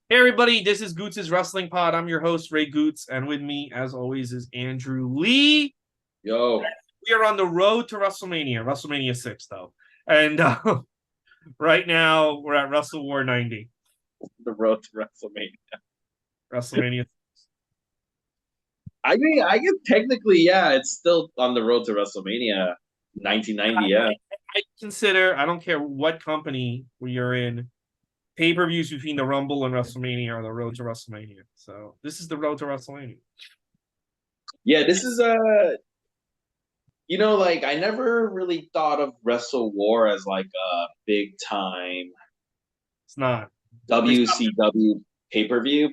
Hey everybody, this is Goots' Wrestling Pod. I'm your host, Ray Goots, and with me, as always, is Andrew Lee. Yo, We are on the road to WrestleMania 6, though. And right now, we're at Wrestlewar 90. the road to WrestleMania. WrestleMania. I guess technically, yeah, it's still on the road to WrestleMania, 1990. Yeah, I consider, I don't care what company we are in, pay-per-views between the Rumble and WrestleMania are the road to WrestleMania. So this is the road to WrestleMania. yeah. This is like I never really thought of Wrestle War as like a big time It's not. They stop. WCW pay per view.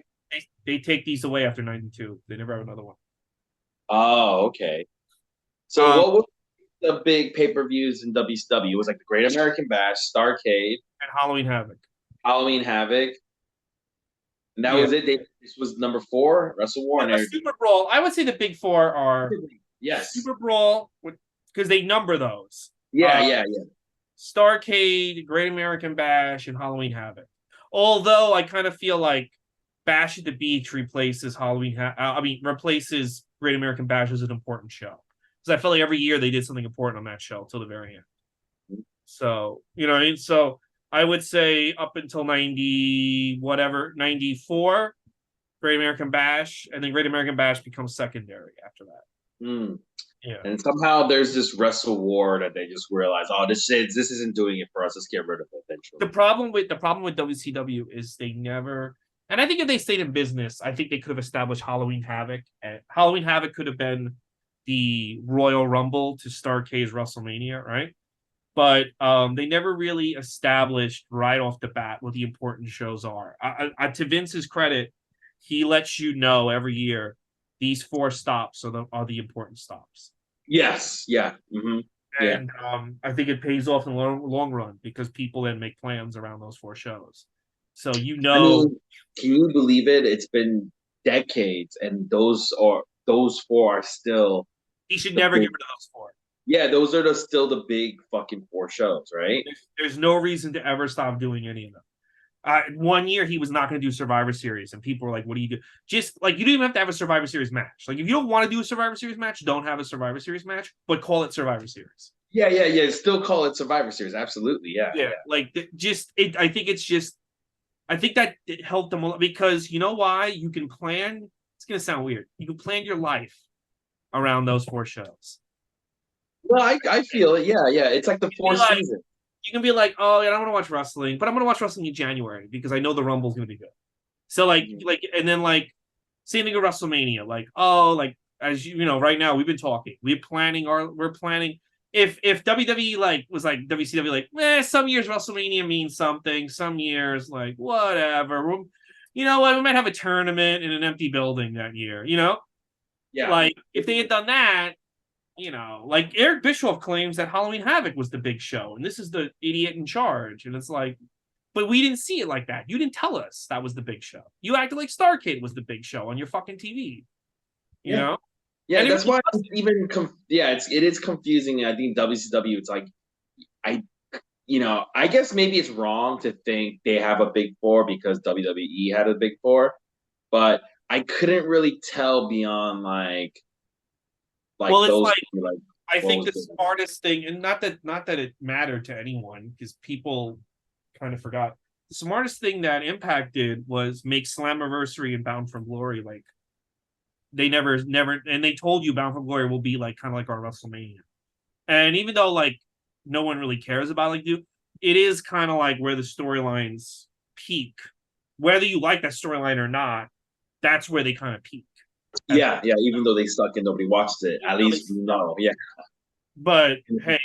They take these away after 92. They never have another one. Oh, okay. So Um, what was the big pay per views in WCW? It was like the Great American Bash, Starcade, and Halloween Havoc. Halloween Havoc, and that Yeah. was it. This was number four, Wrestle War, and A Super Brawl. I would say the big four are yes, Super Brawl because they number those. yeah, Uh, yeah, yeah. Starcade, Great American Bash, and Halloween Havoc. Although I kind of feel like Bash at the Beach replaces replaces Great American Bash as an important show because I feel like every year they did something important on that show till the very end. So so I would say up until 90 whatever 94 Great American Bash, and then Great American Bash becomes secondary after that. Mm. Yeah. And somehow there's this Wrestle War that they just realize, oh, this isn't doing it for us. Let's get rid of it eventually. The problem with WCW is they never, and I think if they stayed in business, I think they could have established Halloween Havoc. And Halloween Havoc could have been the Royal Rumble to Starcade's WrestleMania, right? But they never really established right off the bat what the important shows are. To Vince's credit, he lets you know every year these four stops are the important stops. Yes, yeah, yeah. And I think it pays off in the long run because people then make plans around those four shows. So I mean, can you believe it? It's been decades, and those four are still he should the never get big. rid of those four. Yeah, those are still the big fucking four shows, right? There's no reason to ever stop doing any of them. One year he was not going to do Survivor Series, and people were like, "What do you do?" Just like you don't even have to have a Survivor Series match. Like if you don't want to do a Survivor Series match, don't have a Survivor Series match, but call it Survivor Series. Yeah, yeah, yeah. Still call it Survivor Series. Absolutely, yeah, Yeah, yeah. like just it. I think that it helped them a lot because you know why? You can plan. It's gonna sound weird. You can plan your life around those four shows. No, I feel it. Yeah, yeah. It's like the You can four be like, seasons. oh, yeah, I don't want to watch wrestling, but I'm gonna watch wrestling in January because I know the Rumble's gonna be good. So Mhm. and then same thing with WrestleMania. Like, oh, like as you know, right now we've been talking. We're planning if WWE was like WCW some years WrestleMania means something, some years like whatever. You know what? We might have a tournament in an empty building that year. Yeah, Like if they had done that, like Eric Bischoff claims that Halloween Havoc was the big show, and this is the idiot in charge, and it's like, but we didn't see it like that. You didn't tell us that was the big show. You acted like Starcade was the big show on your fucking TV, you yeah. know? Yeah, And it that's really why was. it's even yeah, it is confusing. I think WCW, it's like I I guess maybe it's wrong to think they have a big four because WWE had a big four, but I couldn't really tell beyond Well, it's those like two, like I what think was the big. smartest thing, and not that it mattered to anyone because people kind of forgot. The smartest thing that Impact did was make Slammiversary and Bound from Glory like they never, and they told you Bound from Glory will be like kind of like our WrestleMania. And even though like no one really cares about it is kind of like where the storylines peak. Whether you like that storyline or not, that's where they kind of peak. At, Yeah, yeah. Even though they suck and nobody watched it, at least we know. Yeah, but hey,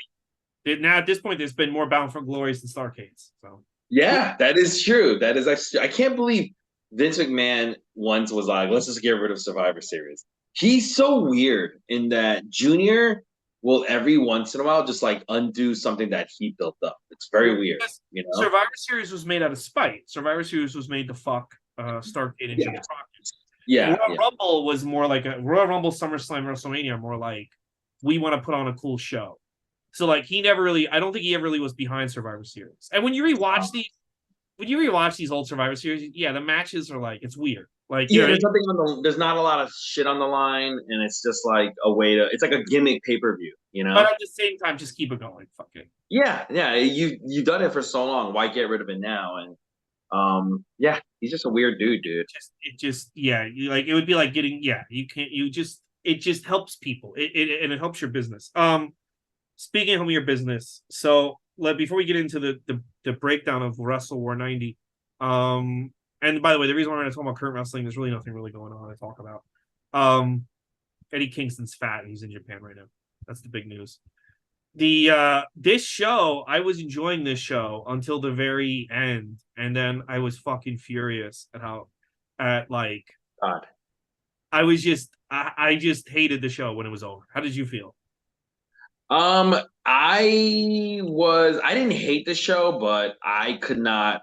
now at this point, there's been more Bound for Glories than Starcades. So yeah. That is true. That is actually. I can't believe Vince McMahon once was like, "Let's just get rid of Survivor Series." He's so weird in that Junior will every once in a while just like undo something that he built up. It's very weird, you know? Survivor Series was made out of spite. Survivor Series was made to fuck Starcade and Jim Yeah, Crockett. And yeah, Royal yeah. Rumble was more like a Royal Rumble, SummerSlam, WrestleMania, more like we want to put on a cool show. So like he never really, I don't think he ever really was behind Survivor Series. And when you rewatch these, when you rewatch these old Survivor Series, yeah, the matches are like it's weird. Like you Yeah, know, there's nothing on the. There's not a lot of shit on the line, and it's just like a way to. It's like a gimmick pay per view, you but know? at the same time, just keep it going. Fuck it. Yeah, yeah. You've done it for so long. Why get rid of it now? And yeah, he's just a weird dude, dude. Yeah, like it would be like getting yeah. You can't. You just it just helps people. And it helps your business. Speaking of your business, so before we get into the breakdown of Wrestlewar 90, and by the way, the reason why we're going to talk about current wrestling, there's really nothing really going on to talk about. Eddie Kingston's fat and he's in Japan right now. That's the big news. This show, I was enjoying this show until the very end, and then I was fucking furious at how at like God. I just hated the show when it was over. How did you feel? I didn't hate the show, but I could not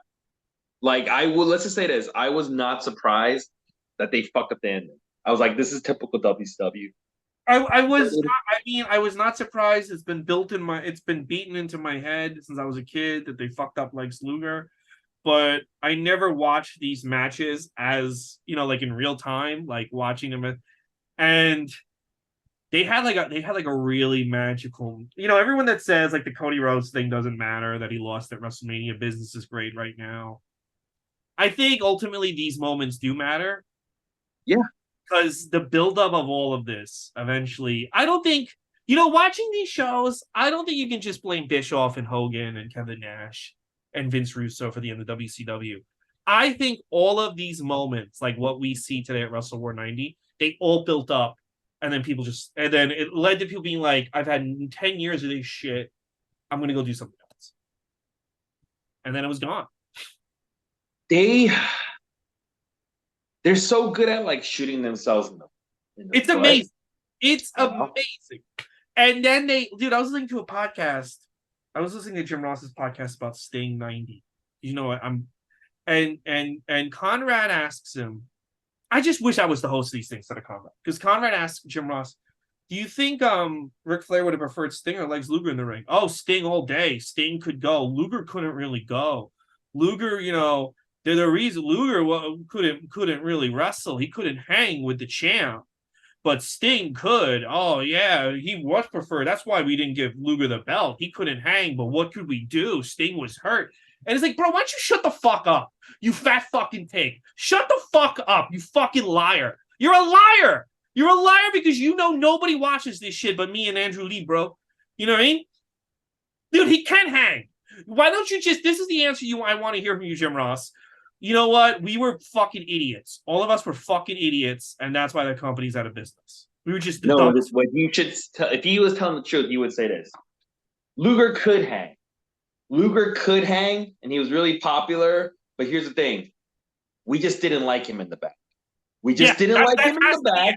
like I will let's just say this. I was not surprised that they fucked up the ending. I was like, this is typical WCW. I was not, I mean I was not surprised. It's been beaten into my head since I was a kid that they fucked up Lex Luger, but I never watched these matches as like in real time, like watching them, and they had like a really magical, everyone that says like the Cody Rhodes thing doesn't matter, that he lost at WrestleMania, business is great right now. I think ultimately these moments do matter. Yeah. Because the buildup of all of this eventually, I don't think, watching these shows, I don't think you can just blame Bischoff and Hogan and Kevin Nash and Vince Russo for the end of WCW. I think all of these moments, like what we see today at Wrestle 90, they all built up. And then it led to people being like, I've had 10 years of this shit. I'm going to go do something else. And then it was gone. They're so good at like shooting themselves in the it's foot. amazing. It's amazing. And then dude, I was listening to a podcast. I was listening to Jim Ross's podcast about Sting 90. You know what? And Conrad asks him, I just wish I was the host of these things instead of Conrad. Because Conrad asked Jim Ross, do you think Ric Flair would have preferred Sting or Lex Luger in the ring? Oh, Sting all day. Sting could go. Luger couldn't really go. Luger, they're the reason Luger couldn't really wrestle. He couldn't hang with the champ. But Sting could. Oh, yeah, he was preferred. That's why we didn't give Luger the belt. He couldn't hang, but what could we do? Sting was hurt. And it's like, bro, why don't you shut the fuck up? You fat fucking pig. Shut the fuck up, you fucking liar. You're a liar. You're a liar because nobody watches this shit but me and Andrew Lee, bro. You know what I mean? Dude, he can hang. Why don't you this is the answer I want to hear from you, Jim Ross. You know what? We were fucking idiots. All of us were fucking idiots, and that's why the company's out of business. We were just no. What you should if he was telling the truth, he would say this: Luger could hang. Luger could hang, and he was really popular. But here's the thing: we just didn't like him in the back. We just didn't like him in the back.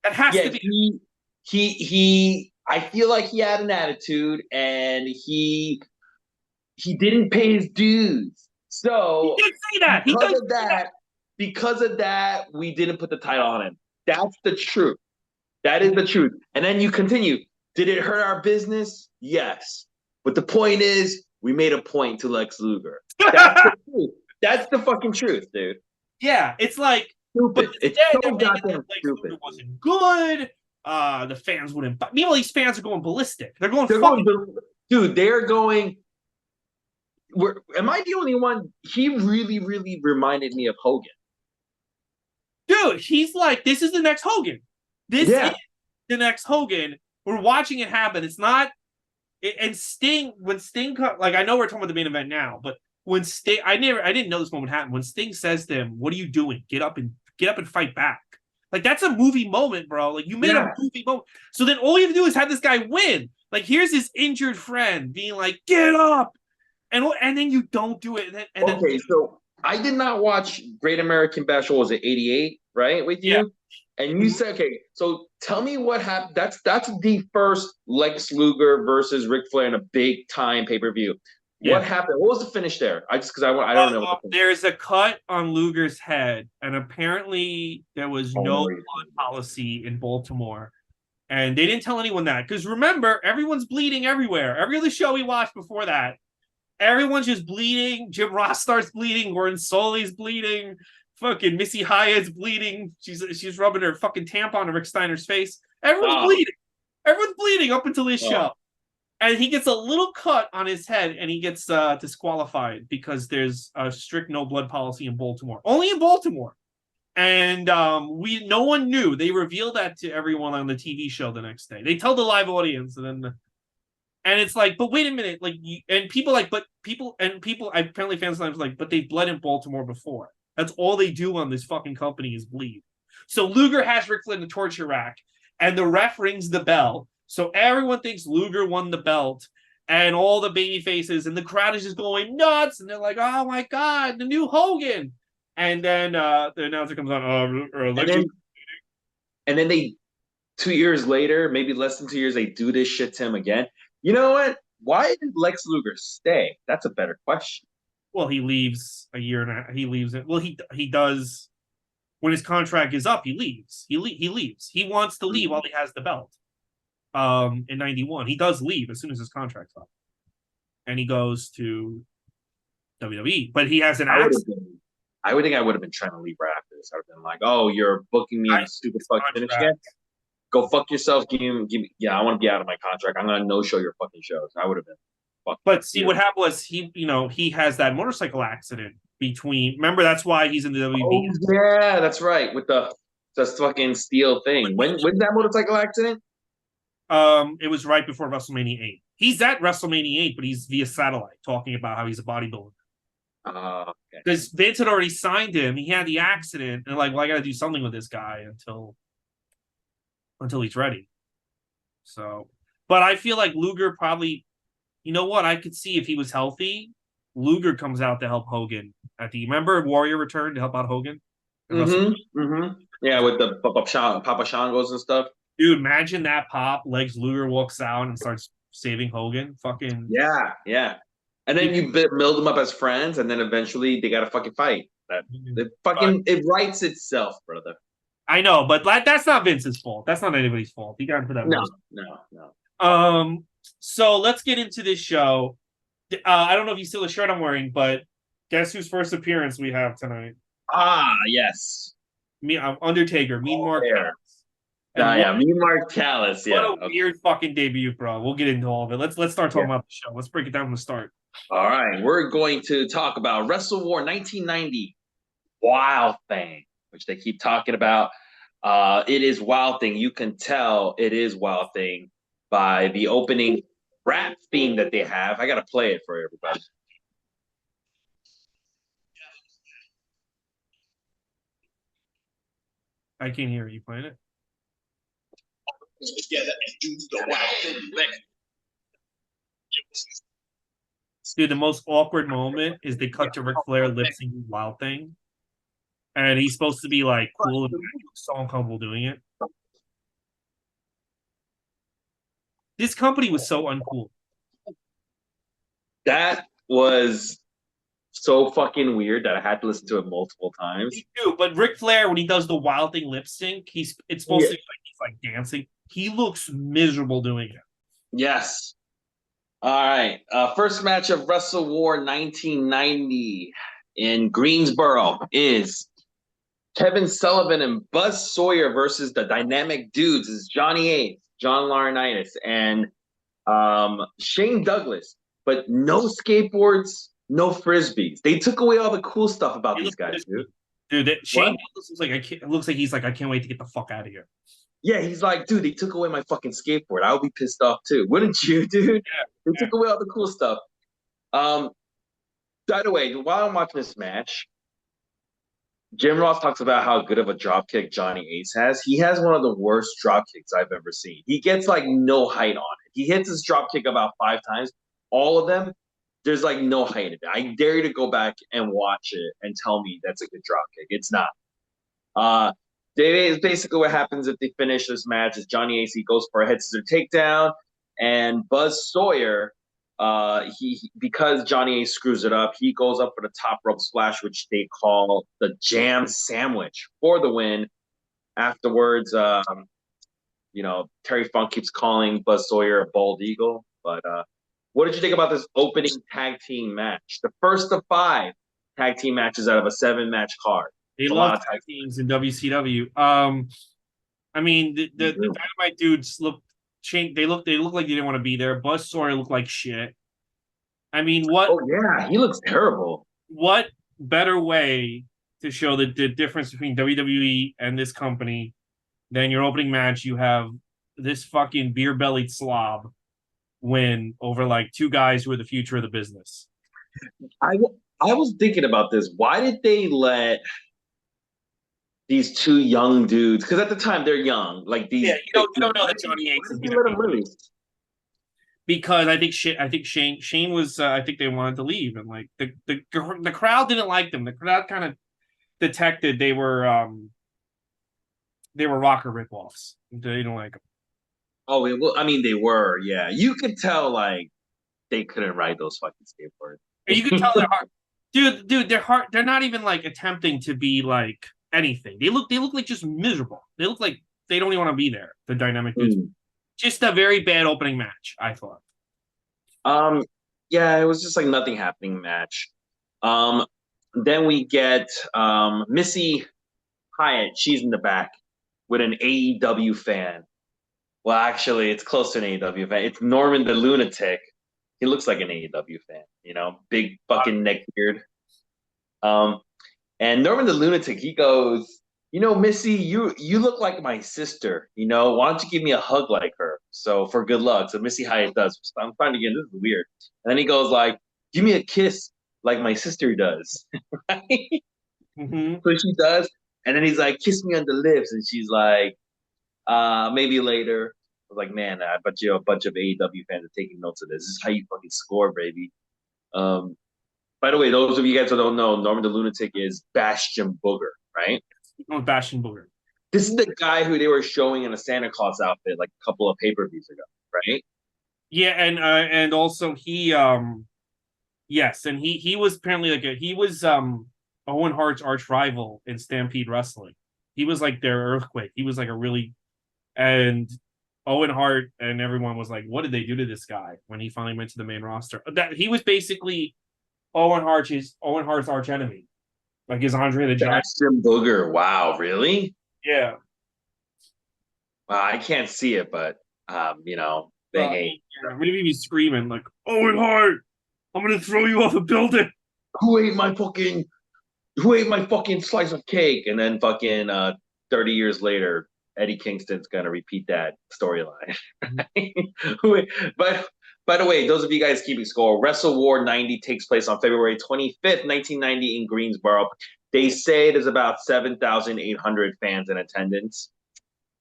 That has to be. He. I feel like he had an attitude, and he didn't pay his dues. So he did say that. Because of that, we didn't put the title on him. That's the truth. That is the truth. And then you continue. Did it hurt our business? Yes. But the point is, we made a point to Lex Luger. That's the truth. That's the fucking truth, dude. Yeah, it's like stupid. It's so goddamn stupid. Luger wasn't good. The fans wouldn't. Meanwhile, these fans are going ballistic. They're going. Dude, they're going. Am I the only one? He really, really reminded me of Hogan. Dude, he's like, this is the next Hogan. This is the next Hogan. We're watching it happen. It's not. And Sting, when Sting, like I know we're talking about the main event now, but when Sting, I didn't know this moment happened. When Sting says to him, "What are you doing? Get up and fight back." Like that's a movie moment, bro. Like you made a movie moment. So then all you have to do is have this guy win. Like here's his injured friend being like, "Get up," and then you don't do it. So I did not watch Great American Bash. Was it '88? Right with you? Yeah. And you said, okay, so tell me what happened. That's the first Lex Luger versus Ric Flair in a big time pay-per-view. What happened? What was the finish there? I don't know. What there's a cut on Luger's head, and apparently there was no blood policy in Baltimore. And they didn't tell anyone that. Because remember, everyone's bleeding everywhere. Every other show we watched before that, Everyone's just bleeding. Jim Ross starts bleeding. Gordon Soley's bleeding. Fucking Missy Hyatt's bleeding. She's rubbing her fucking tampon on Rick Steiner's face. Everyone's Oh, bleeding. Everyone's bleeding up until this oh. show. And he gets a little cut on his head and he gets disqualified because there's a strict no blood policy in Baltimore. Only in Baltimore. And no one knew. They revealed that to everyone on the TV show the next day. They tell the live audience, and it's like, but wait a minute, like, and people like, but people apparently fans sometimes like, but they've bled in Baltimore before. That's all they do on this fucking company is bleed. So Luger has Ric Flair in the torture rack, and the ref rings the bell. So everyone thinks Luger won the belt, and all the baby faces and the crowd is just going nuts, and they're like, "Oh my god, the new Hogan!" And then the announcer comes on, And then they 2 years later, maybe less than 2 years, they do this shit to him again. You know what? Why did Lex Luger stay? That's a better question. well, he leaves a year and a, he leaves it. Well, he does when his contract is up. He leaves. He leaves. He wants to leave while he has the belt. In '91, he does leave as soon as his contract's up, and he goes to WWE. But he has an accident. I would think I would have been trying to leave right after this. I would have been like, "Oh, you're booking me in a stupid fuck finish again. Go fuck yourself. Give me. Yeah, I want to be out of my contract. I'm gonna no show your fucking shows." I would have been. But see, what happened was he has that motorcycle accident between. Remember, that's why he's in the WWE. Oh yeah, that's right. With the fucking steel thing. When's that motorcycle accident? It was right before WrestleMania 8. He's at WrestleMania 8, but he's via satellite talking about how he's a bodybuilder. Okay. Because Vince had already signed him. He had the accident, and like, well, I got to do something with this guy until he's ready. So, but I feel like Luger probably, you know what? I could see if he was healthy, Luger comes out to help Hogan at the. Remember Warrior returned to help out Hogan. Yeah, with the Papa Shangos and stuff. Dude, imagine that pop. Legs Luger walks out and starts saving Hogan. Fucking yeah, yeah. And then you build them up as friends, and then eventually they got to fucking fight. It writes itself, brother. I know, but that's not Vince's fault. That's not anybody's fault. He got to put that. No. So let's get into this show. I don't know if you see the shirt I'm wearing, but guess whose first appearance we have tonight? Yes. Undertaker, Mean Mark. Mean Mark Callis. Yeah. What a weird fucking debut, bro. We'll get into all of it. Let's start talking about the show. Let's break it down from the start. All right, we're going to talk about Wrestlewar 1990, Wild Thing, which they keep talking about. It is Wild Thing. You can tell it is Wild Thing by the opening rap theme that they have. I got to play it for everybody. I can't hear you playing it. Dude, the most awkward moment is they cut to Ric Flair lip syncing Wild Thing. And he's supposed to be like cool and so uncomfortable doing it. This company was so uncool. That was so fucking weird that I had to listen to it multiple times. Me too, but Ric Flair, when he does the Wild Thing lip sync, it's supposed to be like he's like dancing. He looks miserable doing it. Yes. All right. First match of Wrestlewar 1990 in Greensboro is Kevin Sullivan and Buzz Sawyer versus the Dynamic Dudes. Is Johnny Ace, John Laurinaitis, and Shane Douglas. But no skateboards, no frisbees. They took away all the cool stuff about these guys, dude. Dude, Shane Douglas looks like he's like, I can't wait to get the fuck out of here. Yeah, he's like, dude, they took away my fucking skateboard. I would be pissed off too. Wouldn't you, dude? They took away all the cool stuff. By the way, while I'm watching this match, Jim Ross talks about how good of a drop kick Johnny Ace has. He has one of the worst drop kicks I've ever seen. He gets like no height on it. He hits his drop kick about 5 times. All of them, there's like no height in it. I dare you to go back and watch it and tell me that's a good drop kick. It's not. Basically what happens if they finish this match is Johnny Ace goes for a head scissor takedown, and Buzz Sawyer, because Johnny Ace screws it up, he goes up for the top rope splash, which they call the Jam Sandwich for the win. Afterwards, Terry Funk keeps calling Buzz Sawyer a bald eagle, but What did you think about this opening tag team match? The first of 5 tag team matches out of a 7-match card. They It's a love lot of tag teams in WCW. I mean, the Dynamite dudes look change. They look like they didn't want to be there. Buzzsaw looked like shit. I mean, Oh yeah, he looks terrible. what better way to show the difference between WWE and this company than your opening match? You have this fucking beer bellied slob win over like 2 guys who are the future of the business. I was thinking about this. Why did they let these 2 young dudes? Because at the time they're young, like these. Yeah, you don't know that Johnny Ace is Why did going they to let be them loose? because I think Shane was I think they wanted to leave and like the crowd didn't like them. The crowd kind of detected they were rocker ripoffs. They don't like them. Oh, well, I mean, they were. Yeah, you could tell like they couldn't ride those fucking skateboards. And you can tell they're hard. Dude, they're hard. They're not even like attempting to be like anything. They look like just miserable. They look like they don't even want to be there. The dynamic dudes. Just a very bad opening match, I thought. Um, yeah, it was just like nothing happening match. Then we get Missy Hyatt. She's in the back with an AEW fan. Well, actually, it's close to an AEW fan. It's Norman the Lunatic. He looks like an AEW fan, big fucking neck beard. And Norman the Lunatic, he goes, Missy, you look like my sister. Why don't you give me a hug like her? So for good luck. So Missy Hyatt does. I'm trying to get this is weird. And then he goes like, give me a kiss like my sister does. Right? Mm-hmm. So she does. And then he's like, kiss me on the lips. And she's like, maybe later. I was like, man, I bet you a bunch of AEW fans are taking notes of this. This is how you fucking score, baby. By the way, those of you guys who don't know, Norman the Lunatic is Bastion Booger, right? Oh, Bastion Booger. This is the guy who they were showing in a Santa Claus outfit like a couple of pay-per-views ago, right? Yeah, and also he yes, and he was apparently he was Owen Hart's arch rival in Stampede Wrestling. He was like their earthquake. He was like a really and Owen Hart and everyone was like, what did they do to this guy when he finally went to the main roster? That he was basically Owen Hart's arch enemy. Like his Andre the Giant. Bastion Booger. Wow, really? Yeah. Wow, I can't see it, but big hate. Maybe he's screaming like, Owen Hart, I'm gonna throw you off a building. Who ate my fucking slice of cake? And then fucking 30 years later, Eddie Kingston's gonna repeat that storyline. But by the way, those of you guys keeping score, Wrestlewar 90 takes place on February 25th, 1990 in Greensboro. They say there's about 7,800 fans in attendance.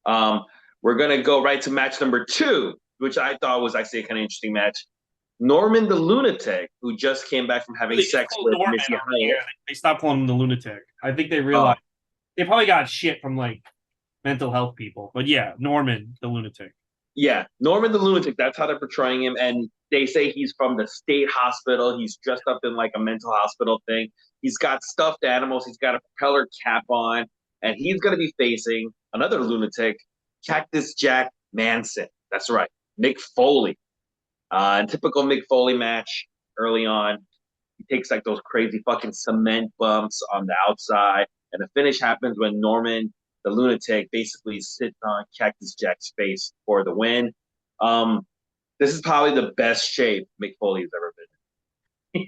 We're gonna go right to match number 2, which I thought was actually a kind of interesting match. Norman the Lunatic, who just came back from having sex with Missy Hyatt. Yeah, they stopped calling him the Lunatic. I think they realized they probably got shit from like mental health people. But yeah, Norman the Lunatic. Yeah, Norman the Lunatic, that's how they're portraying him. And they say he's from the state hospital. He's dressed up in like a mental hospital thing. He's got stuffed animals. He's got a propeller cap on. And he's going to be facing another lunatic, Cactus Jack Manson. That's right, Mick Foley. Typical Mick Foley match early on. He takes like those crazy fucking cement bumps on the outside. And the finish happens when Norman the Lunatic basically sits on Cactus Jack's face for the win. This is probably the best shape Mick Foley's ever been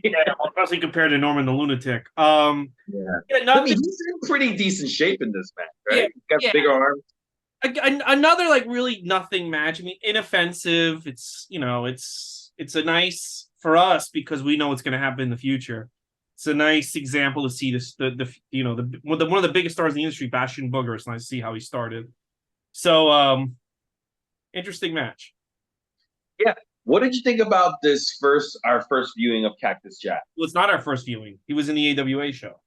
in. Yeah, especially compared to Norman the Lunatic. I mean, he's in pretty decent shape in this match, right? He's got bigger arms. Another like really nothing match. I mean, inoffensive. It's it's a nice for us because we know what's going to happen in the future. It's a nice example to see this one of the biggest stars in the industry, Bastion Booger. It's nice to see how he started. So interesting match. Yeah. What did you think about our first viewing of Cactus Jack? Well, it's not our first viewing. He was in the AWA show.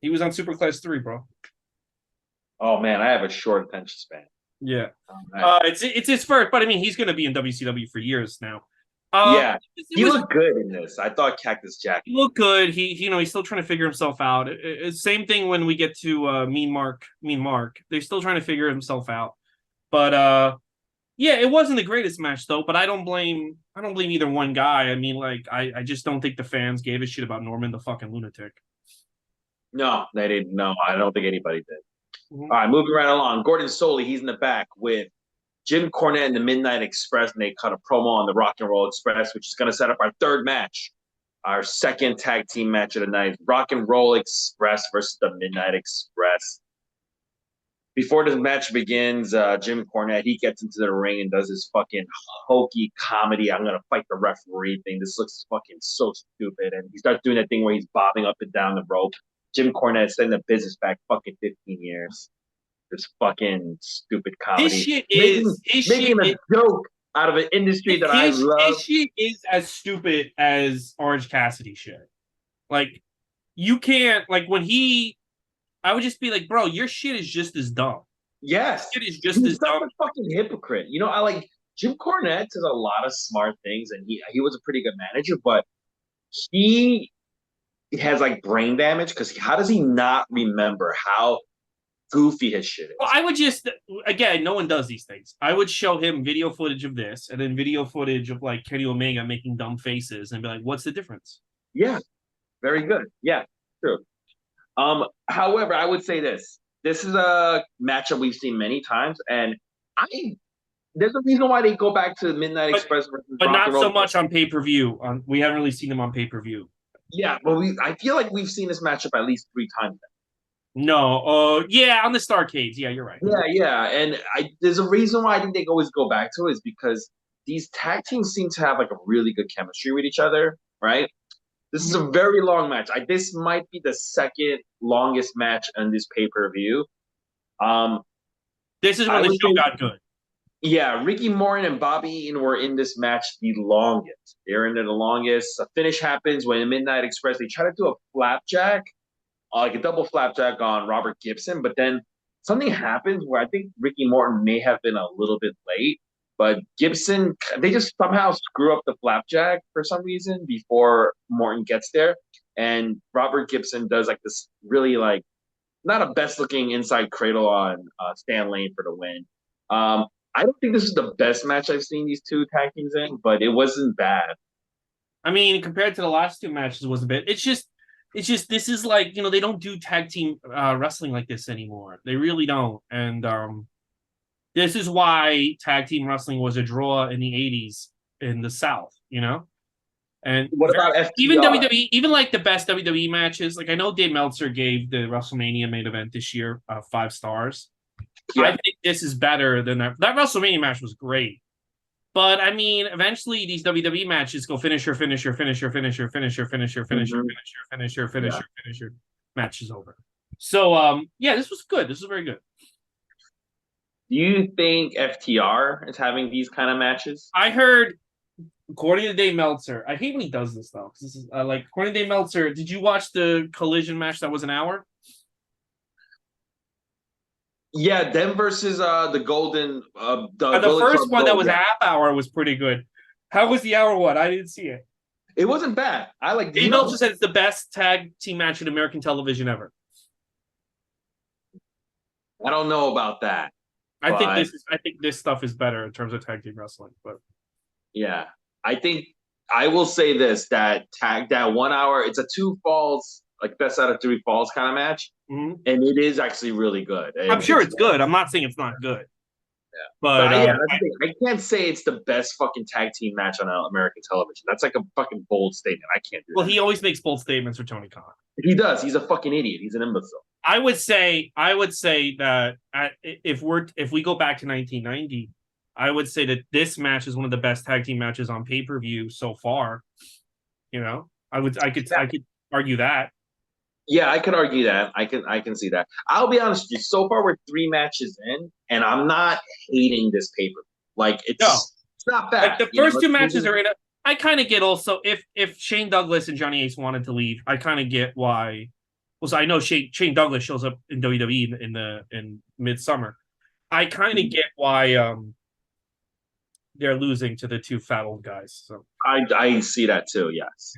He was on Superclass 3, bro. Oh man, I have a short attention span. Yeah. It's his first, but I mean he's gonna be in WCW for years now. Yeah, he looked good in this. I thought Cactus Jack. He looked good. He's still trying to figure himself out. Same thing when we get to Mean Mark. They're still trying to figure himself out. But Yeah, it wasn't the greatest match though, but I don't blame either one guy. I mean, like, I just don't think the fans gave a shit about Norman the fucking lunatic. No, they didn't. No, I don't think anybody did. Mhm. All right, moving right along. Gordon Soley, he's in the back with Jim Cornette and the Midnight Express, and they cut a promo on the Rock and Roll Express, which is going to set up our third match. Our second tag team match of the night, Rock and Roll Express versus the Midnight Express. Before this match begins, Jim Cornette, he gets into the ring and does his fucking hokey comedy. I'm gonna fight the referee thing. This looks fucking so stupid. And he starts doing that thing where he's bobbing up and down the rope. Jim Cornette setting the business back fucking 15 years. This fucking stupid His comedy. shit Making is his making shit a is joke out of an industry that I his love. shit is as stupid as Orange Cassidy shit. Like, you can't, like, when he, I would just be like, bro, your shit is just as dumb. Yes. It is just He's as such dumb. a fucking hypocrite. You know, I like Jim Cornette does a lot of smart things and he was a pretty good manager, but he has like brain damage because how does he not remember how goofy his shit Well, is? I would just, again, no one does these things. I would show him video footage of this and then video footage of like Kenny Omega making dumb faces and be like, what's the difference? Yeah, very good. Yeah, true. However, I would say this. This is a matchup we've seen many times, and I there's a reason why they go back to Midnight But Express versus but Rock and not Roll. so much on pay per view. On We haven't really seen him on pay per view. Yeah, but I feel like we've seen this matchup at least 3 times. No, yeah, on the Starcades. Yeah, you're right. Yeah, and there's a reason why I think they always go back to it is because these tag teams seem to have like a really good chemistry with each other, right? This is Mhm. a very long match. This might be the second longest match on this pay per view. Um, This is when I the would show say, got good. yeah, Ricky Morton and Bobby Eaton were in this match the longest. They're in there the longest. A finish happens when Midnight Express they try to do a flapjack, like a double flapjack on Robert Gibson, but then something happens where I think Ricky Morton may have been a little bit late, but Gibson they just somehow screw up the flapjack for some reason before Morton gets there, and Robert Gibson does like this really like not a best looking inside cradle on Stan Lane for the win. I don't think this is the best match I've seen these two tag teams in, but it wasn't bad. I mean, compared to the last two matches, was a bit. It's just this is like, they don't do tag team wrestling like this anymore. They really don't, and this is why tag team wrestling was a draw in the '80s in the South. And What about even FTR? WWE, even like the best WWE matches, like I know Dave Meltzer gave the WrestleMania main event this year 5 stars. I Yeah. think this is better than that. That WrestleMania match was great. But I mean, eventually these WWE matches go finisher, finisher, finisher, finisher, finisher, finisher, finisher, Mm-hmm. finisher, finisher, Yeah. finisher, finisher. Match is over. So yeah, this was good. This was very good. Do you think FTR is having these kind of matches? I heard, according to Dave Meltzer, I hate when he does this though, because this is like, according to Dave Meltzer, did you watch the Collision match that was an hour? Yeah, them versus the The Golden first Club one that Gold. was a Yeah, half hour was pretty good. How was the hour one? I didn't see it. it wasn't bad. I like Dave Meltzer said it's the best tag team match in American television ever. I don't know about that, but I think this stuff is better in terms of tag team wrestling. But yeah, I think I will say this that 1 hour. It's a two falls like best out of three falls kind of match, mhm. and it is actually really good. I'm sure It's it's good. I'm not saying it's not good, So but yeah, that's the thing. I can't say it's the best fucking tag team match on American television. That's like a fucking bold statement. I can't do well, that. he always makes bold statements for Tony Khan. He does. He's a fucking idiot. He's an imbecile. I would say that if we go back to 1990, I would say that this match is one of the best tag team matches on pay per view so far. I could argue that. Yeah, I could argue that. I can see that. I'll be honest with you. So far, we're 3 matches in, and I'm not hating this paper. Like No, it's not like bad. the first two It's matches moving. are in a. I kind of get also if Shane Douglas and Johnny Ace wanted to leave, I kind of get why. Well, so I know Shane Douglas shows up in WWE in Midsummer. I kind of get why they're losing to the two fat old guys. So I see that too. Yes.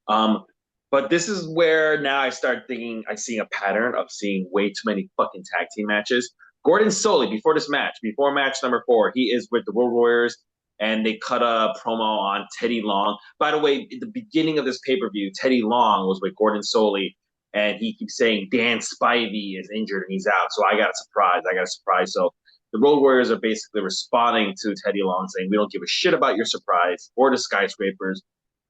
Um, but this is where now I start thinking I see a pattern of seeing way too many fucking tag team matches. Gordon Soley, before match number 4, he is with the Road Warriors, and they cut a promo on Teddy Long. By the way, at the beginning of this pay-per-view, Teddy Long was with Gordon Soley, and he keeps saying Dan Spivey is injured and he's out. So I got a surprise. So the Road Warriors are basically responding to Teddy Long saying, we don't give a shit about your surprise or the skyscrapers.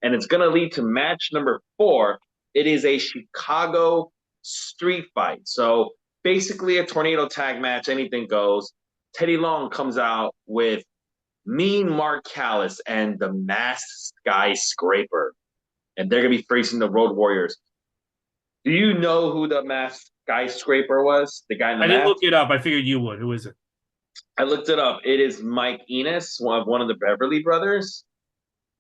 And it's going to lead to match number 4. It is a Chicago street fight. So basically a tornado tag match, anything goes. Teddy Long comes out with Mean Mark Callis and the Masked Skyscraper. And they're going to be facing the Road Warriors. Do you know who the Masked Skyscraper was? The guy in the I didn't mask? look it up. I figured you would. Who is it? I looked it up. It is Mike Enos, one of the Beverly brothers.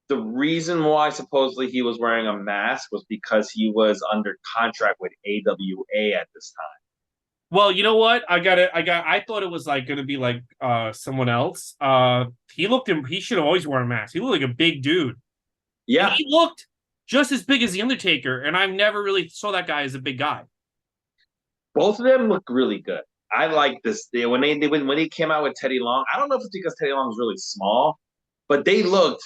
The reason why supposedly he was wearing a mask was because he was under contract with AWA at this time. Well, you know what? I thought it was like gonna be like someone else. He should have always worn a mask. He looked like a big dude. Yeah. And he looked just as big as the Undertaker, and I've never really saw that guy as a big guy. Both of them look really good. I like this. When they came out with Teddy Long, I don't know if it's because Teddy Long is really small, but they looked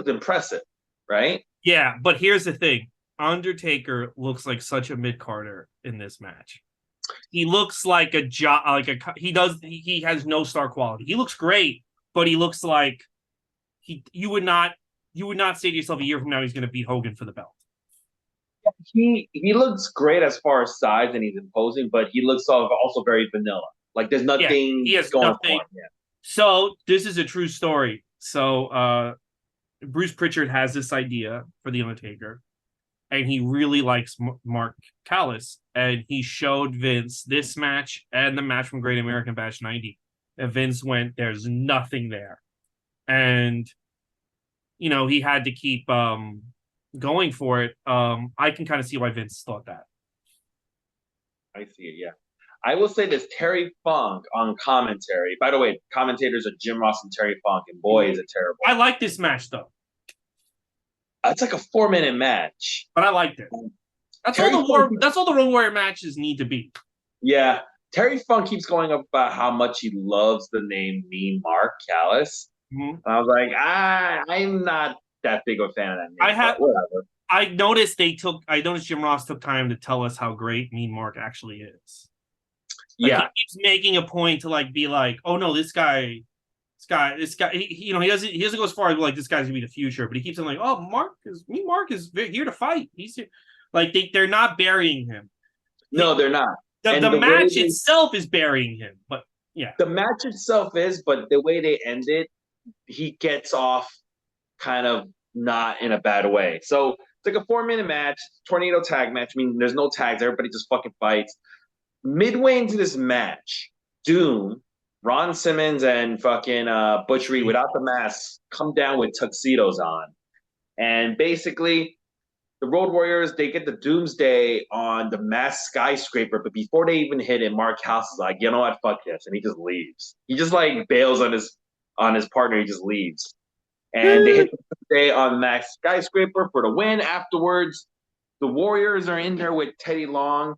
impressive, right? Yeah, but here's the thing: Undertaker looks like such a mid-carder in this match. He looks like he has no star quality. He looks great, but he looks like you would not say to yourself a year from now he's going to beat Hogan for the belt. He looks great as far as size and he's imposing, but he looks also very vanilla. Like there's nothing he has going nothing. for him. Yeah. So this is a true story. So Bruce Pritchard has this idea for the Undertaker, and he really likes Mark Callis, and he showed Vince this match and the match from Great American Bash 90. And Vince went, there's nothing there. And, you know, he had to keep going for it. I can kind of see why Vince thought that. I see it, yeah. I will say this, Terry Funk on commentary. By the way, commentators are Jim Ross and Terry Funk, and boy, is it terrible. I like this match, though. It's like a 4-minute match. But I liked it. That's all the Road Warrior matches need to be. Yeah. Terry Funk keeps going up about how much he loves the name Mean Mark Callis. Mm-hmm. And I was like, I'm not that big of a fan of that name. Whatever. I noticed Jim Ross took time to tell us how great Mean Mark actually is. Like, yeah. He keeps making a point to like be like, oh no, this guy, he doesn't go as far as like this guy's gonna be the future, but he keeps saying like, oh, Mean Mark is here to fight. He's here. Like they're not burying him. No, they're not. The match itself is burying him, but yeah. The match itself is, but the way they end it, he gets off kind of not in a bad way. So it's like a 4-minute match, tornado tag match. I mean, there's no tags, everybody just fucking fights. Midway into this match, Doom, Ron Simmons, and fucking Butch Reed without the mask come down with tuxedos on. And basically, the Road Warriors, they get the Doomsday on the Masked Skyscraper, but before they even hit it, Mark House is like, you know what, fuck this, and he just leaves. He just like bails on his partner, he just leaves. And they hit the Doomsday on Masked Skyscraper for the win. Afterwards, the Warriors are in there with Teddy Long,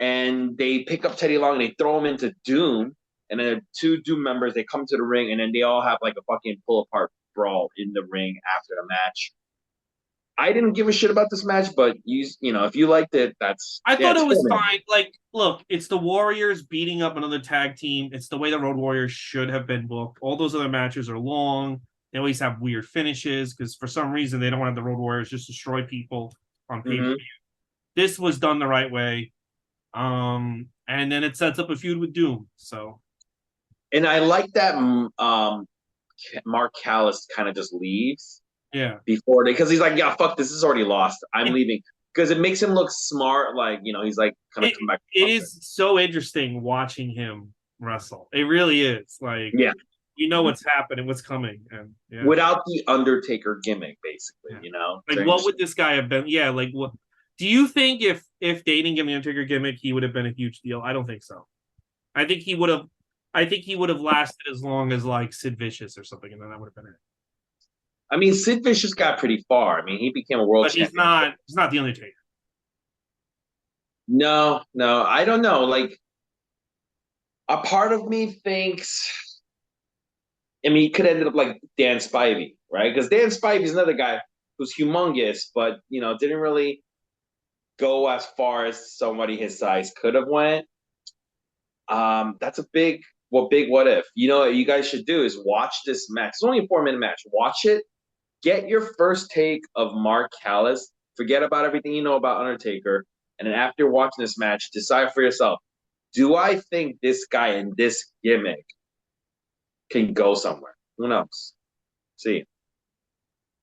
and they pick up Teddy Long and they throw him into Doom. And then 2 Doom members, they come to the ring, and then they all have like a fucking pull-apart brawl in the ring after the match. I didn't give a shit about this match, but you know, if you liked it, I thought it was fine. Like, look, it's the Warriors beating up another tag team. It's the way the Road Warriors should have been booked. All those other matches are long. They always have weird finishes because for some reason they don't want the Road Warriors just destroy people on pay-per-view. Mm-hmm. This was done the right way. And then it sets up a feud with Doom. So, and I like that Mark Callis kind of just leaves. Yeah. Because he's like, yeah, fuck this is already lost. I'm leaving. Because it makes him look smart, like, you know, he's like kind of come back. It is so interesting watching him wrestle. It really is. Like, yeah, you know what's happening, what's coming, and yeah. Without the Undertaker gimmick, basically, you know. Like, what would this guy have been? Yeah, like, what do you think if they didn't give him the Undertaker gimmick, he would have been a huge deal? I don't think so. I think he would have lasted as long as like Sid Vicious or something, and then that would have been it. I mean, Sid Vicious got pretty far. I mean, he became a world champion. But he's not the Undertaker. No, I don't know. Like, A part of me thinks, I mean, he could have ended up like Dan Spivey, right? Because Dan Spivey is another guy who's humongous, but didn't really go as far as somebody his size could have went. That's a big what if. What you guys should do is watch this match. It's only a 4-minute match. Watch it. Get your first take of Mark Callis. Forget about everything you know about Undertaker. And then after watching this match, decide for yourself, do I think this guy in this gimmick can go somewhere? Who knows? See.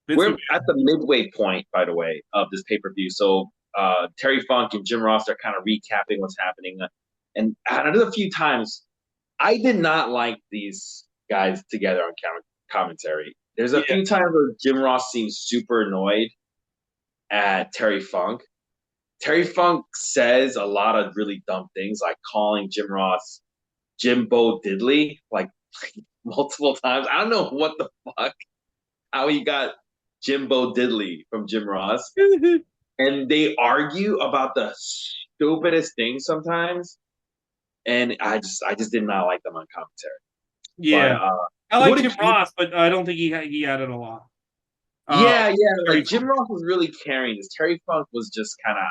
Vince We're McMahon. at the midway point, by the way, of this pay-per-view. So Terry Funk and Jim Ross are kind of recapping what's happening. And I did a few times. I did not like these guys together on commentary. There's a Yeah, few times where Jim Ross seems super annoyed at Terry Funk. Terry Funk says a lot of really dumb things, like calling Jim Ross Jimbo Diddley, like multiple times. I don't know what the fuck, how he got Jimbo Diddley from Jim Ross. And they argue about the stupidest things sometimes. And I just did not like them on commentary. But yeah. I like what Jim did you Ross, but I don't think he added a lot. Uh, Yeah, Terry like Funk. Jim Ross was really carrying this. Terry Funk was just kind of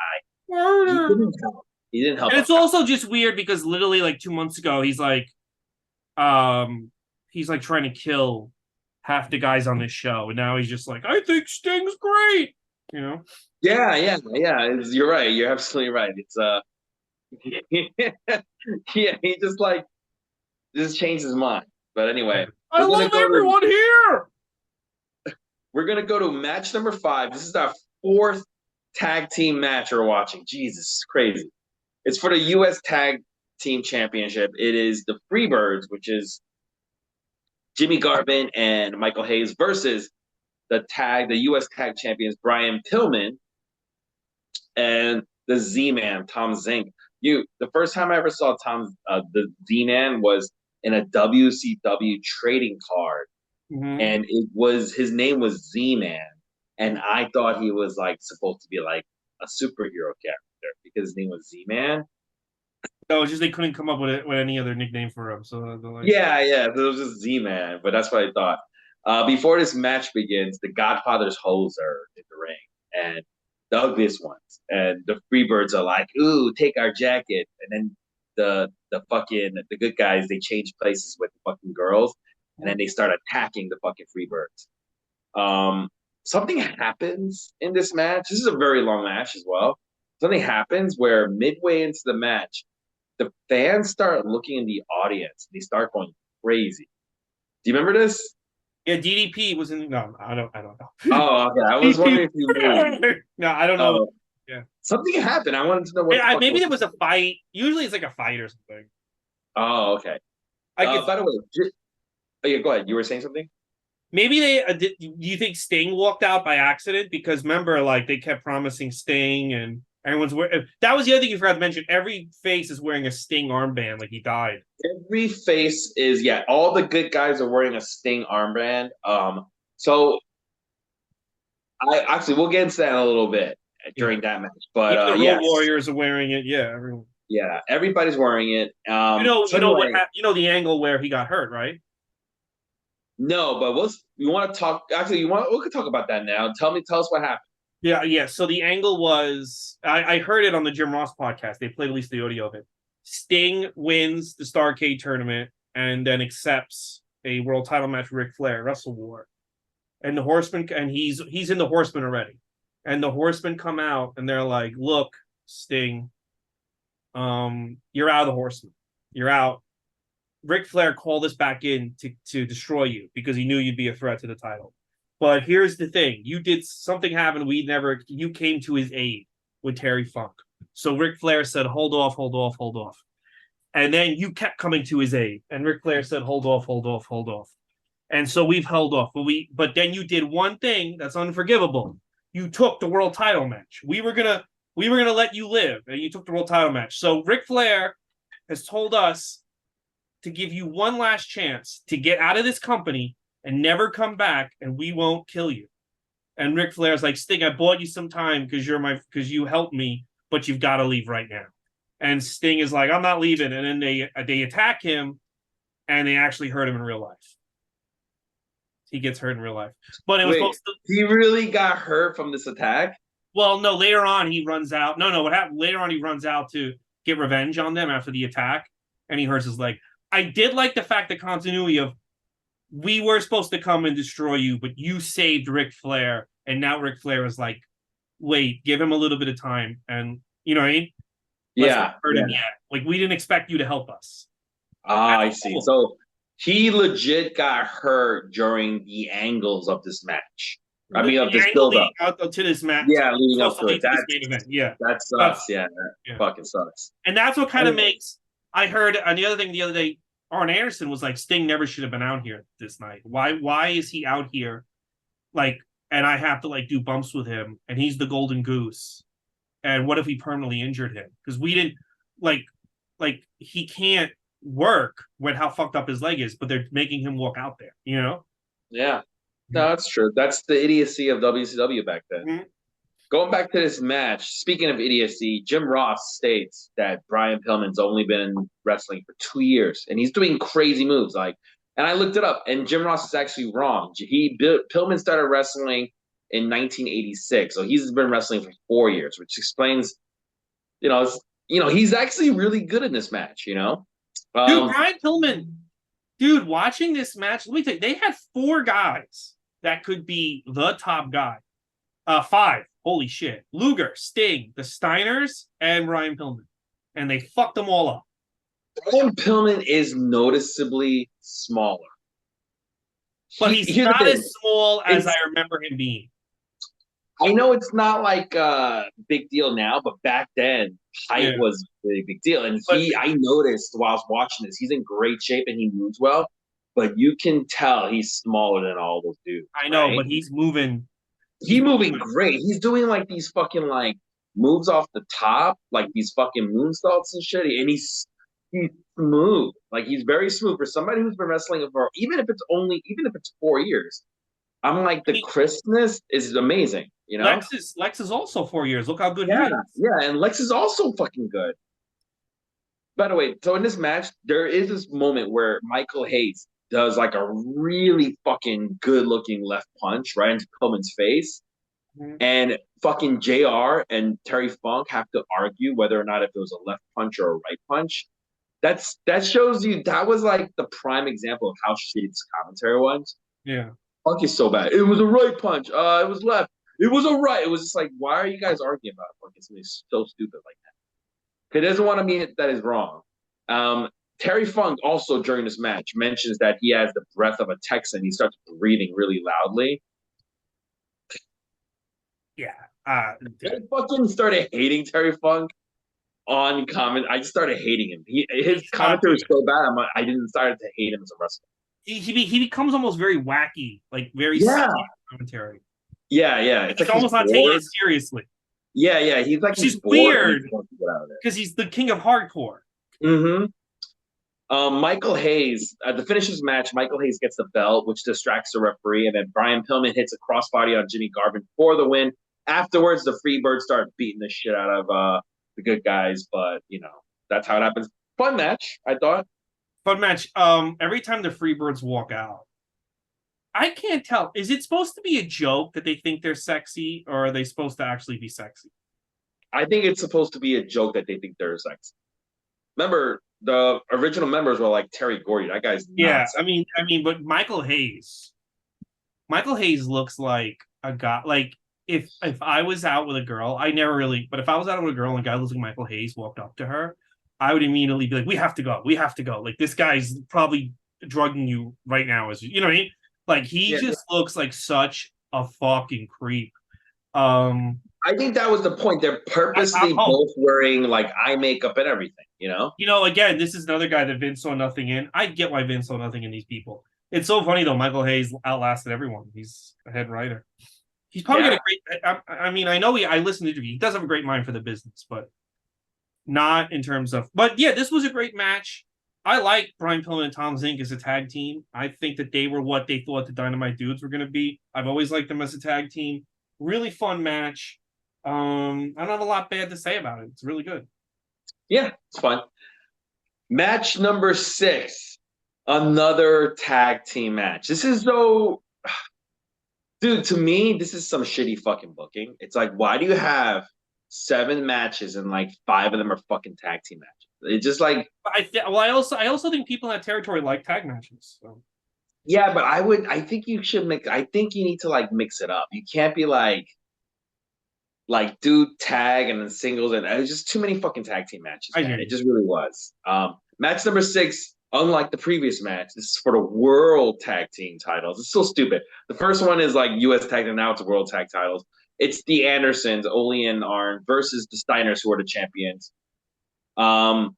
he Murder. didn't help. He didn't help And on it's also just weird because literally like 2 months ago, um, he's like trying to kill half the guys on this show, and now he's just like, I think Sting's great. You know? Yeah. You're right. You're absolutely right. It's yeah, he just changed his mind. But anyway, I we're gonna love go to everyone here. we're gonna go to match number 5. This is our fourth tag team match we're watching. Jesus, crazy. It's for the U.S. Tag Team Championship. It is the Freebirds, which is Jimmy Garvin and Michael Hayes versus the U.S. Tag Champions Brian Pillman and the Z-Man Tom Zink. The first time I ever saw the Z-Man was in a WCW trading card, Mm-hmm. and his name was Z-Man, and I thought he was like supposed to be like a superhero character because his name was Z-Man. No, it's just they couldn't come up with any other nickname for him, so they're like, Yeah, so it was just Z-Man, but that's what I thought. Before this match begins, the Godfather's hoes are in the ring, and the ugliest ones, and the Freebirds are like, "Ooh, take our jacket," and then the good guys they change places with the fucking girls, and then they start attacking the fucking Freebirds. Something happens in this match. This is a very long match as well. Something happens where midway into the match, the fans start looking in the audience. They start going crazy. Do you remember this? yeah, DDP was in. No, I don't know. Oh, okay. I was wondering if you knew. No, I don't know. Oh, Yeah, something happened. I wanted to know what the fuck maybe was. there was a fight. Usually, it's like a fight or something. Oh, okay. I could By the way, oh, yeah, go ahead. You were saying something? maybe they. Do you think Sting walked out by accident? Because remember, like they kept promising Sting, and everyone's wearing. That was the other thing you forgot to mention. Every face is wearing a Sting armband, like he died. Every face is yeah. All the good guys are wearing a Sting armband. So I actually we'll get into that in a little bit Yeah, during that match. But even the Road yes, Warriors are wearing it. Yeah, everyone. yeah, everybody's wearing it. So You know what? anyway, You know the angle where he got hurt, right? no, but you want to talk? Actually, we could talk about that now. Tell us what happened. Yeah. So the angle was I heard it on the Jim Ross podcast. They played at least the audio of it. Sting wins the Starcade tournament and then accepts a world title match with Ric Flair, Wrestlewar. And the Horseman, and he's in the Horseman already. And the Horsemen come out and they're like, "Look, Sting, you're out of the Horseman. You're out. Ric Flair called us back in to destroy you because he knew you'd be a threat to the title. But here's the thing: you did something happen. We never. You came to his aid with Terry Funk. So Ric Flair said, "Hold off, hold off, hold off." And then you kept coming to his aid, and Ric Flair said, "Hold off, hold off, hold off." And so we've held off. But then you did one thing that's unforgivable. You took the world title match. We were gonna let you live, and you took the world title match. So Ric Flair has told us to give you one last chance to get out of this company and never come back, and we won't kill you. And Ric Flair's like, Sting, I bought you some time because you helped me, but you've got to leave right now. And Sting is like, I'm not leaving. And then they attack him, and they actually hurt him in real life. He gets hurt in real life. But it was Wait, supposed to. he really got hurt from this attack? Well, no, later on he runs out. No, what happened? Later on he runs out to get revenge on them after the attack, and he hurts his leg. I did like the fact, the continuity of, we were supposed to come and destroy you, but you saved Ric Flair, and now Ric Flair is like, wait, give him a little bit of time, and you know what I mean? Let's not Yeah. hurt him yet. Like, we didn't expect you to help us. Ah, I That's see. cool. So he legit got hurt during the angles of this match. I mean, of this angle build-up. leading up to this match, Yeah, leading up supposed to to lead it. to this main event. Yeah, That that's sucks. Yeah, that yeah. fucking sucks. And that's what kind of Anyway. makes. I heard on the other thing the other day, Arn Anderson was like, Sting never should have been out here this night. Why is he out here? Like, and I have to like do bumps with him, and he's the golden goose. And what if we permanently injured him? Because we didn't like he can't work with how fucked up his leg is, but they're making him walk out there, you know? Yeah. No, that's true. That's the idiocy of WCW back then. Mm-hmm. Going back to this match, speaking of idiocy, Jim Ross states that Brian Pillman's only been in wrestling for 2 years, and he's doing crazy moves. Like, and I looked it up, and Jim Ross is actually wrong. Pillman started wrestling in 1986, so he's been wrestling for 4 years, which explains, he's actually really good in this match. Dude, Brian Pillman, dude, watching this match, let me tell you, they had 4 guys that could be the top guy. 5. Holy shit. Luger, Sting, the Steiners, and Ryan Pillman. And they fucked them all up. Brian Pillman is noticeably smaller. But he's not as small as I remember him being. I know it's not like a big deal now, but back then, height was a really big deal. And I noticed while I was watching this, he's in great shape and he moves well, but you can tell he's smaller than all those dudes. I know, but he's moving. He's moving great. He's doing like these fucking like moves off the top, like these fucking moonsaults and shit. And he's smooth. Like, he's very smooth for somebody who's been wrestling for even if it's 4 years. I'm like, the crispness is amazing, Lex is also 4 years. Look how good he is. Yeah, and Lex is also fucking good. By the way, so in this match, there is this moment where Michael Hayes does like a really fucking good looking left punch right into Pillman's face. Mm-hmm. And fucking JR and Terry Funk have to argue whether or not if it was a left punch or a right punch. That shows you that was like the prime example of how shitty this commentary was. Yeah. Funk is so bad. It was a right punch. It was left. It was a right. It was just like, why are you guys arguing about it? Fucking something so stupid like that. He doesn't want to mean that is wrong. Terry Funk also during this match mentions that he has the breath of a Texan. He starts breathing really loudly. Yeah. I fucking started hating Terry Funk on comment. I just started hating him. His commentary was so bad. I didn't start to hate him as a wrestler. He becomes almost very wacky, like very commentary. Yeah. It's like almost not taking it seriously. Yeah. He's like, he's weird because he's the king of hardcore. Mm-hmm. Michael Hayes, the finish of this match, Michael Hayes gets the belt, which distracts the referee, and then Brian Pillman hits a crossbody on Jimmy Garvin for the win. Afterwards, the Freebirds start beating the shit out of the good guys, but that's how it happens. Fun match, I thought. Fun match. Every time the Freebirds walk out, I can't tell. Is it supposed to be a joke that they think they're sexy, or are they supposed to actually be sexy? I think it's supposed to be a joke that they think they're sexy. Remember, the original members were like Terry Gordy. That guy's nuts. Yeah. I mean, but Michael Hayes looks like a guy. Like, if I was out with a girl, but if I was out with a girl and a guy looks like Michael Hayes walked up to her, I would immediately be like, we have to go. Like, this guy's probably drugging you right now. You know what I mean? Like, he just looks like such a fucking creep. I think that was the point. They're purposely both wearing like eye makeup and everything, Again, this is another guy that Vince saw nothing in. I get why Vince saw nothing in these people. It's so funny though. Michael Hayes outlasted everyone. He's a head writer. He's probably got a great. I know I listened to interview. He does have a great mind for the business, but not in terms of. But yeah, this was a great match. I like Brian Pillman and Tom Zink as a tag team. I think that they were what they thought the Dynamite Dudes were going to be. I've always liked them as a tag team. Really fun match. I don't have a lot bad to say about it. It's really good. Yeah, it's fun. Match number 6, another tag team match. This is so, dude. To me, this is some shitty fucking booking. It's like, why do you have 7 matches and like 5 of them are fucking tag team matches? It's just like, I also think people in that territory like tag matches. So. yeah, but I think you should make. I think you need to like mix it up. You can't be like do tag and then singles, and it was just too many fucking tag team matches, I man. hear It you. just really was. Match number 6, unlike the previous match, this is for the world tag team titles. It's so stupid. The first one is like US tag, and now it's world tag titles. It's the Andersons, Ole and Arn, versus the Steiners, who are the champions. Um,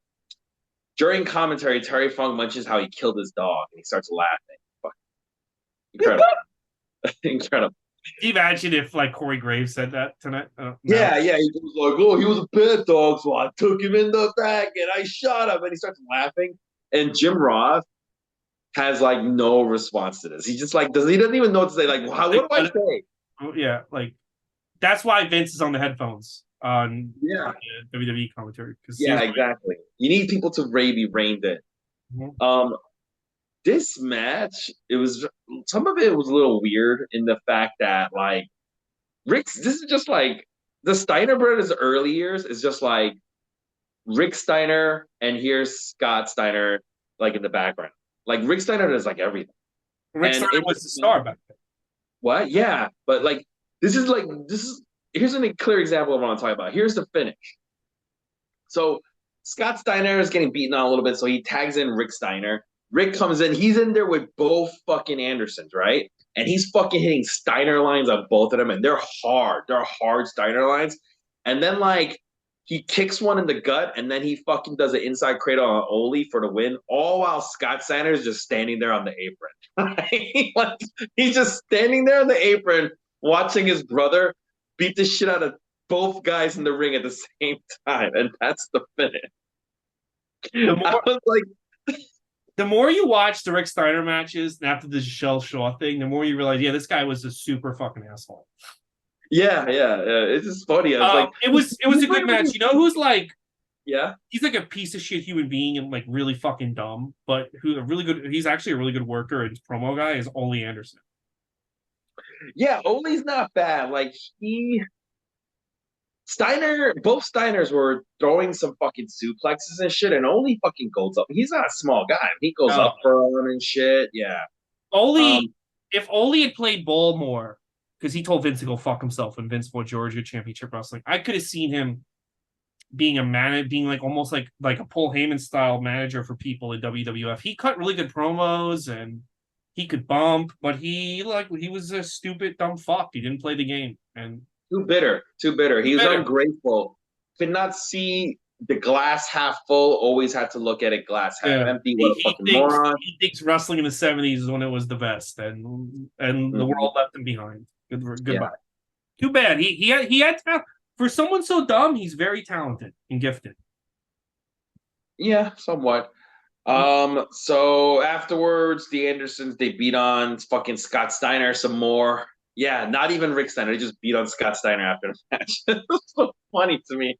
During commentary, Terry Funk mentions how he killed his dog, and he starts laughing. Fuck, incredible, incredible. Can you imagine if like Corey Graves said that tonight? No. Yeah, yeah. He was like, "Oh, he was a bad dog, so I took him in the back and I shot him." And he starts laughing. And Jim Ross has like no response to this. He just like doesn't. He doesn't even know what to say. Like, what do I say? Yeah, like that's why Vince is on the headphones Yeah, on the WWE commentary because yeah, exactly. You need people to be reined in. Mhm. Um, this match, it was some of it was a little weird in the fact that like Rick's. This is just like the Steiner brothers' early years is just like Rick Steiner, and here's Scott Steiner, like in the background. Like Rick Steiner does like everything. Rick And Steiner in was the star back then. what? Yeah, but like this is here's a clear example of what I'm talking about. Here's the finish. So Scott Steiner is getting beaten on a little bit, so he tags in Rick Steiner. Rick comes in, he's in there with both fucking Andersons, right? And he's fucking hitting Steiner lines on both of them, and they're hard. They're hard Steiner lines. And then like he kicks one in the gut, and then he fucking does an inside cradle on Ole for the win, all while Scott Steiner is just standing there on the apron. Like, he's just standing there on the apron watching his brother beat the shit out of both guys in the ring at the same time, and that's the finish. The I more was like, the more you watch the Rick Steiner matches and after the Shell Shaw thing, the more you realize, yeah, this guy was a super fucking asshole. yeah, yeah, yeah. It's just funny. I was like, It was a good match. You know who's like yeah, he's like a piece of shit human being and like really fucking dumb, but who a really good he's actually a really good worker and promo guy is Ole Anderson. yeah. Ole's not bad. Like Steiner, both Steiners were throwing some fucking suplexes and shit, and Ole fucking goes up. He's not a small guy. He goes No. up for him and shit. Yeah. Ole Um. if Ole had played ball more, because he told Vince to go fuck himself when Vince won Georgia Championship Wrestling, I could have seen him being a man, being like almost like a Paul Heyman style manager for people in WWF. He cut really good promos and he could bump, but he was a stupid dumb fuck. He didn't play the game and Too bitter. Too bitter. He was better. ungrateful. Could not see the glass half full. Always had to look at it glass half Yeah, empty. What a fucking moron. he thinks wrestling in the '70s is when it was the best, and the Mhm. world left him behind. Yeah. Goodbye. Too bad. He had for someone so dumb. He's very talented and gifted. Yeah, somewhat. So afterwards, the Andersons they beat on fucking Scott Steiner some more. Yeah, not even Rick Steiner. They just beat on Scott Steiner after the match. It's so funny to me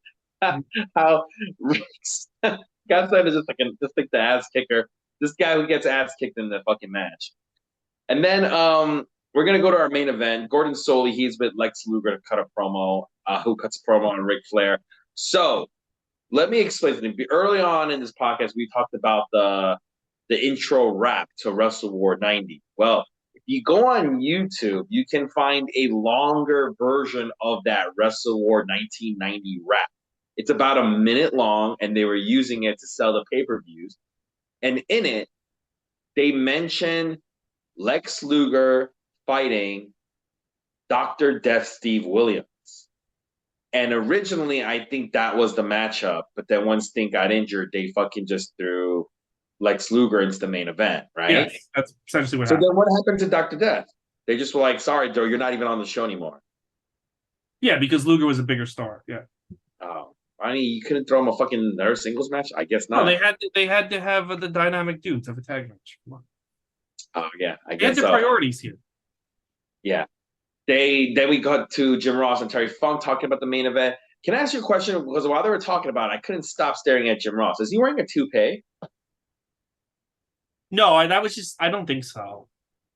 how Rick Scott Steiner is just like the ass kicker. This guy who gets ass kicked in the fucking match. And then we're gonna go to our main event. Gordon Soley, he's with Lex Luger to cut a promo. Who cuts a promo on Ric Flair? So let me explain something. Early on in this podcast, we talked about the intro rap to Wrestlewar 90. Well, if you go on YouTube, you can find a longer version of that Wrestlewar 1990 rap. It's about a minute long, and they were using it to sell the pay-per-views. And in it, they mention Lex Luger fighting Dr. Death Steve Williams. And originally, I think that was the matchup. But then once Sting got injured, they fucking just threw Lex Luger into the main event, right? Yes, that's essentially what So happened. then what happened to Dr. Death? They just were like, sorry, Joe, you're not even on the show anymore. Yeah, because Luger was a bigger star. Yeah. Oh, I mean, you couldn't throw him a fuking another singles match? I guess No, not. they had to have the dynamic dudes of a tag match. Come on. Oh, yeah, I They had guess their so. priorities here. Yeah. Then we got to Jim Ross and Terry Funk talking about the main event. Can I ask you a question? Because while they were talking about it, I couldn't stop staring at Jim Ross. Is he wearing a toupee? No, that was just I don't think so.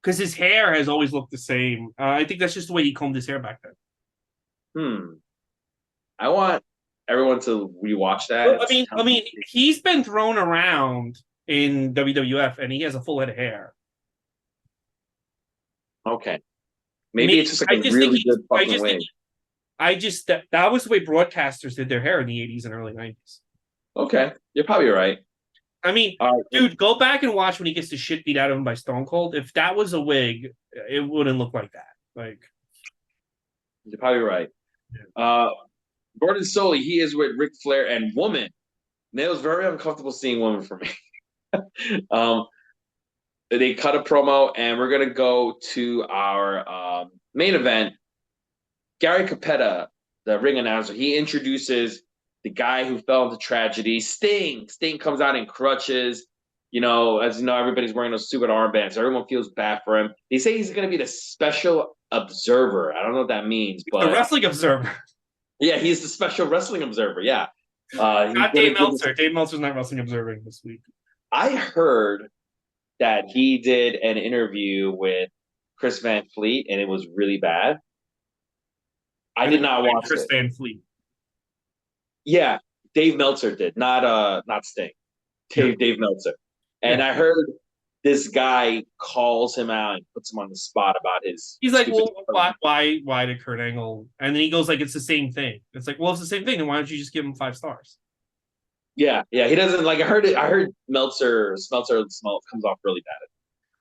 Because his hair has always looked the same. I think that's just the way he combed his hair back then. Hmm. I want everyone to rewatch that Well, and tell I me. mean, he's been thrown around in WWF, and he has a full head of hair. Okay. Maybe Me, it's just like I a just think really he's. good I fucking just think wig. that was the way broadcasters did their hair in the '80s and early '90s. Okay. You're probably right. I mean, All right. dude, go back and watch when he gets the shit beat out of him by Stone Cold. If that was a wig, it wouldn't look like that. Like, You're probably right. Uh, Gordon Soley, he is with Ric Flair and Woman. And it was very uncomfortable seeing Woman for me. um, they cut a promo, and we're gonna go to our main event. Gary Capetta, the ring announcer, he introduces the guy who fell into tragedy. Sting. Sting comes out in crutches. You know, as you know, everybody's wearing those stupid armbands. Everyone feels bad for him. They say he's going to be the special observer. I don't know what that means, the but wrestling observer, yeah, he's the special wrestling observer. Yeah, he's not going to Dave give us. Meltzer. Dave Meltzer's not wrestling observing this week. I heard that he did an interview with Chris Van Fleet, and it was really bad. I And did not watch Chris it. Van Fleet. Yeah, Dave Meltzer did, not Sting. Yeah, Dave Meltzer. And yeah. I heard this guy calls him out and puts him on the spot about his He's like, stupid. well, why did Kurt Angle? And then he goes like, it's the same thing. It's like, well, it's the same thing. Then why don't you just give him 5 stars? Yeah, yeah. He doesn't like. I heard it. I heard Smeltzer smell comes off really bad.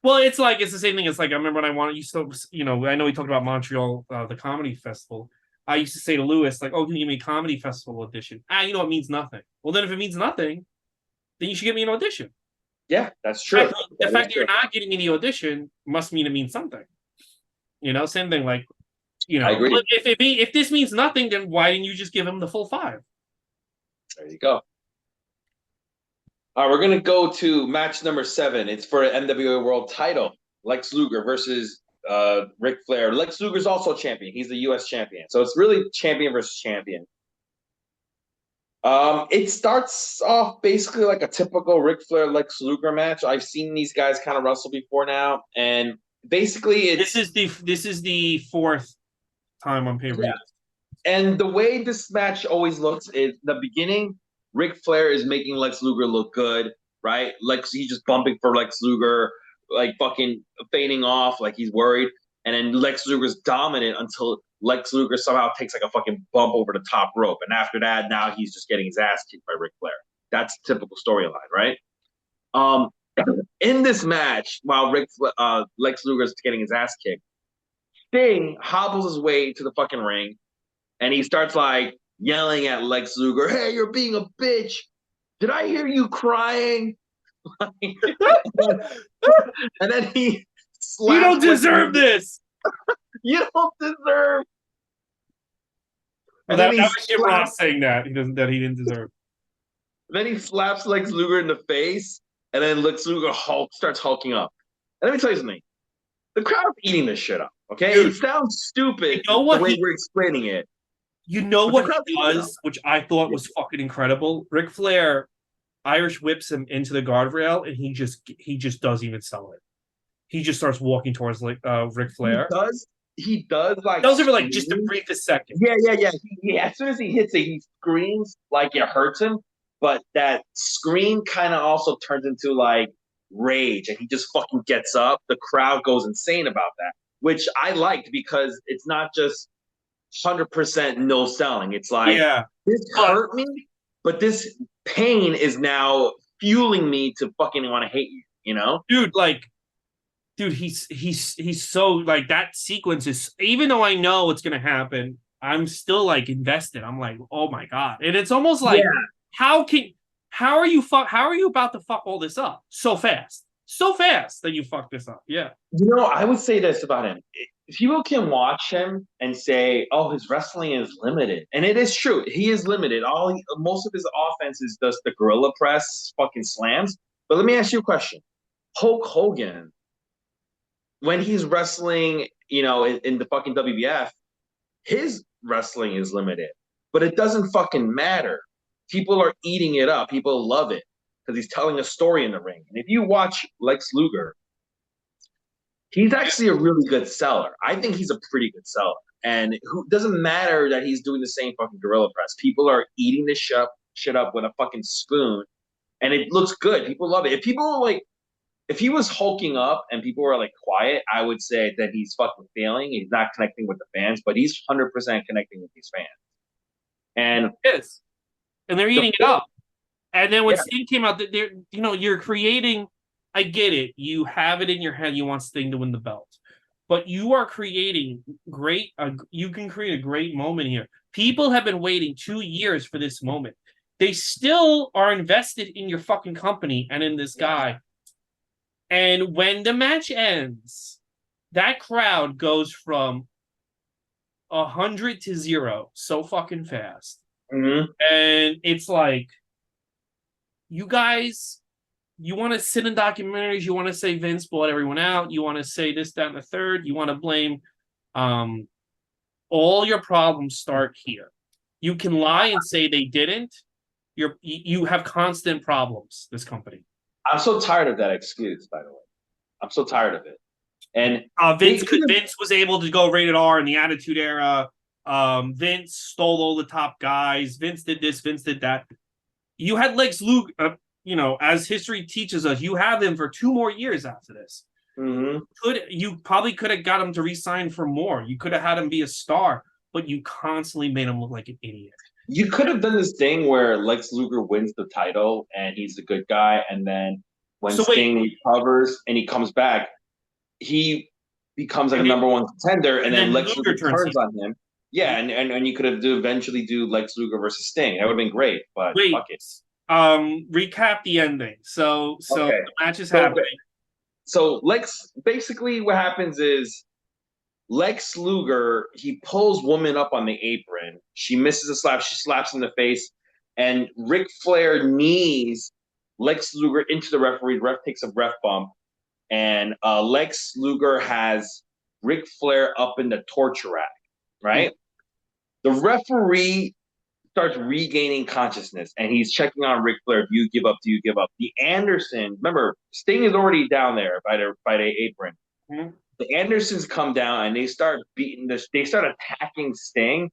Well, it's like it's the same thing. It's like I remember when I wanted you still, I know we talked about Montreal, the comedy festival. I used to say to Lewis, like, "Oh, can you give me a comedy festival audition?" It means nothing. Well, then if it means nothing, then you should give me an audition. Yeah, that's The true. fact, the That fact is that you're true. not getting me the audition must mean it means something. Same thing. Like, I agree. if this means nothing, then why didn't you just give him the full 5? There you go. All right, we're gonna go to match number 7. It's for an NWA World Title. Lex Luger versus Ric Flair. Lex Luger's also champion. He's the U.S. champion, so it's really champion versus champion. It starts off basically like a typical Ric Flair Lex Luger match. I've seen these guys kind of wrestle before now, and basically This it's is the fourth time on pay per yeah. view. And the way this match always looks is the beginning. Ric Flair is making Lex Luger look good, right? Lex he's just bumping for Lex Luger, like fucking fading off, like he's worried. And then Lex Luger's dominant until Lex Luger somehow takes like a fucking bump over the top rope. And after that, now he's just getting his ass kicked by Ric Flair. That's typical storyline, right? Um, in this match, while Lex Luger's getting his ass kicked, Sting hobbles his way to the fucking ring and he starts like yelling at Lex Luger, "Hey, you're being a bitch. Did I hear you crying?" and then he You don't slaps Lex deserve Luger. this. You don't deserve. Well, And then that was Jim Ross saying that he didn't deserve. then he slaps Lex Luger in the face, and then Lex Luger starts hulking up. And let me tell you something: the crowd's eating this shit up. Okay, Dude, it sounds you stupid know the what way he we're explaining it, you know but the what crowd's he eating it up. does, which I thought was fucking incredible. Ric Flair Irish whips him into the guardrail, and he just doesn't even sell it. He just starts walking towards like Ric He Flair. does. He does like Does it for like just the scream. briefest second. Yeah, yeah, yeah. As soon as he hits it, he screams like it hurts him. But that scream kind of also turns into like rage, and he just fucking gets up. The crowd goes insane about that, which I liked because it's not just 100% no selling. It's like Yeah, this but hurt me, but this pain is now fueling me to fucking want to hate you. You know? dude, he's so like that sequence is. Even though I know what's gonna happen, I'm still like invested. I'm like, oh my god, and it's almost like Yeah. how can how are you about to fuck all this up so fast that you fuck this up? Yeah, I would say this about him. People can watch him and say, "Oh, his wrestling is limited," and it is true. He is limited. Most of his offense is just the gorilla press, fucking slams. But let me ask you a question: Hulk Hogan, when he's wrestling, in the fucking WBF, his wrestling is limited. but it doesn't fucking matter. People are eating it up. People love it because he's telling a story in the ring. And if you watch Lex Luger, he's actually a really good seller. I think he's a pretty good seller. And who doesn't matter that he's doing the same fucking gorilla press. People are eating this shit up with a fucking spoon, and it looks good. People love it. If people were like, if he was hulking up and people were like quiet, I would say that he's fucking failing. He's not connecting with the fans, but he's 100% connecting with these fans. And It is. And they're eating it the up. And then when yeah, Sting came out, they're you're creating. I get it. You have it in your head. You want Sting to win the belt, but you are creating great. You can create a great moment here. People have been waiting 2 years for this moment. They still are invested in your fucking company and in this guy. And when the match ends, that crowd goes from 100 to 0 so fucking fast. mm-hmm. And it's like, you guys, you want to sit in documentaries, you want to say Vince bought everyone out, you want to say this, that, and the third, you want to blame all your problems start here. You can lie and say they didn't. You have constant problems, this company. I'm so tired of that excuse, by the way. I'm so tired of it. And Vince was able to go rated R in the Attitude Era. Vince stole all the top guys. Vince did this. Vince did that. You had Lex Luger. As history teaches us, you have him for 2 more years after this. mm-hmm. You probably could have got him to resign for more. You could have had him be a star, but you constantly made him look like an idiot. You could have done this thing where Lex Luger wins the title and he's the good guy, and then when Sting recovers and he comes back, he becomes like a number one contender, and then Lex Luger turns on him. Yeah, and you could have eventually do Lex Luger versus Sting. That would have been great, but fuck it. Recap the ending. So okay. The match is happening. So basically what happens is Lex Luger, he pulls woman up on the apron. She misses a slap. She slaps in the face. And Ric Flair knees Lex Luger into the referee. Ref takes a ref bump. And Lex Luger has Ric Flair up in the torture rack, right? Mm-hmm. The referee starts regaining consciousness, and he's checking on Ric Flair. Do you give up? Do you give up? The Anderson, remember, Sting is already down there by the apron. Mm-hmm. The Andersons come down and they start beating this. They start attacking Sting,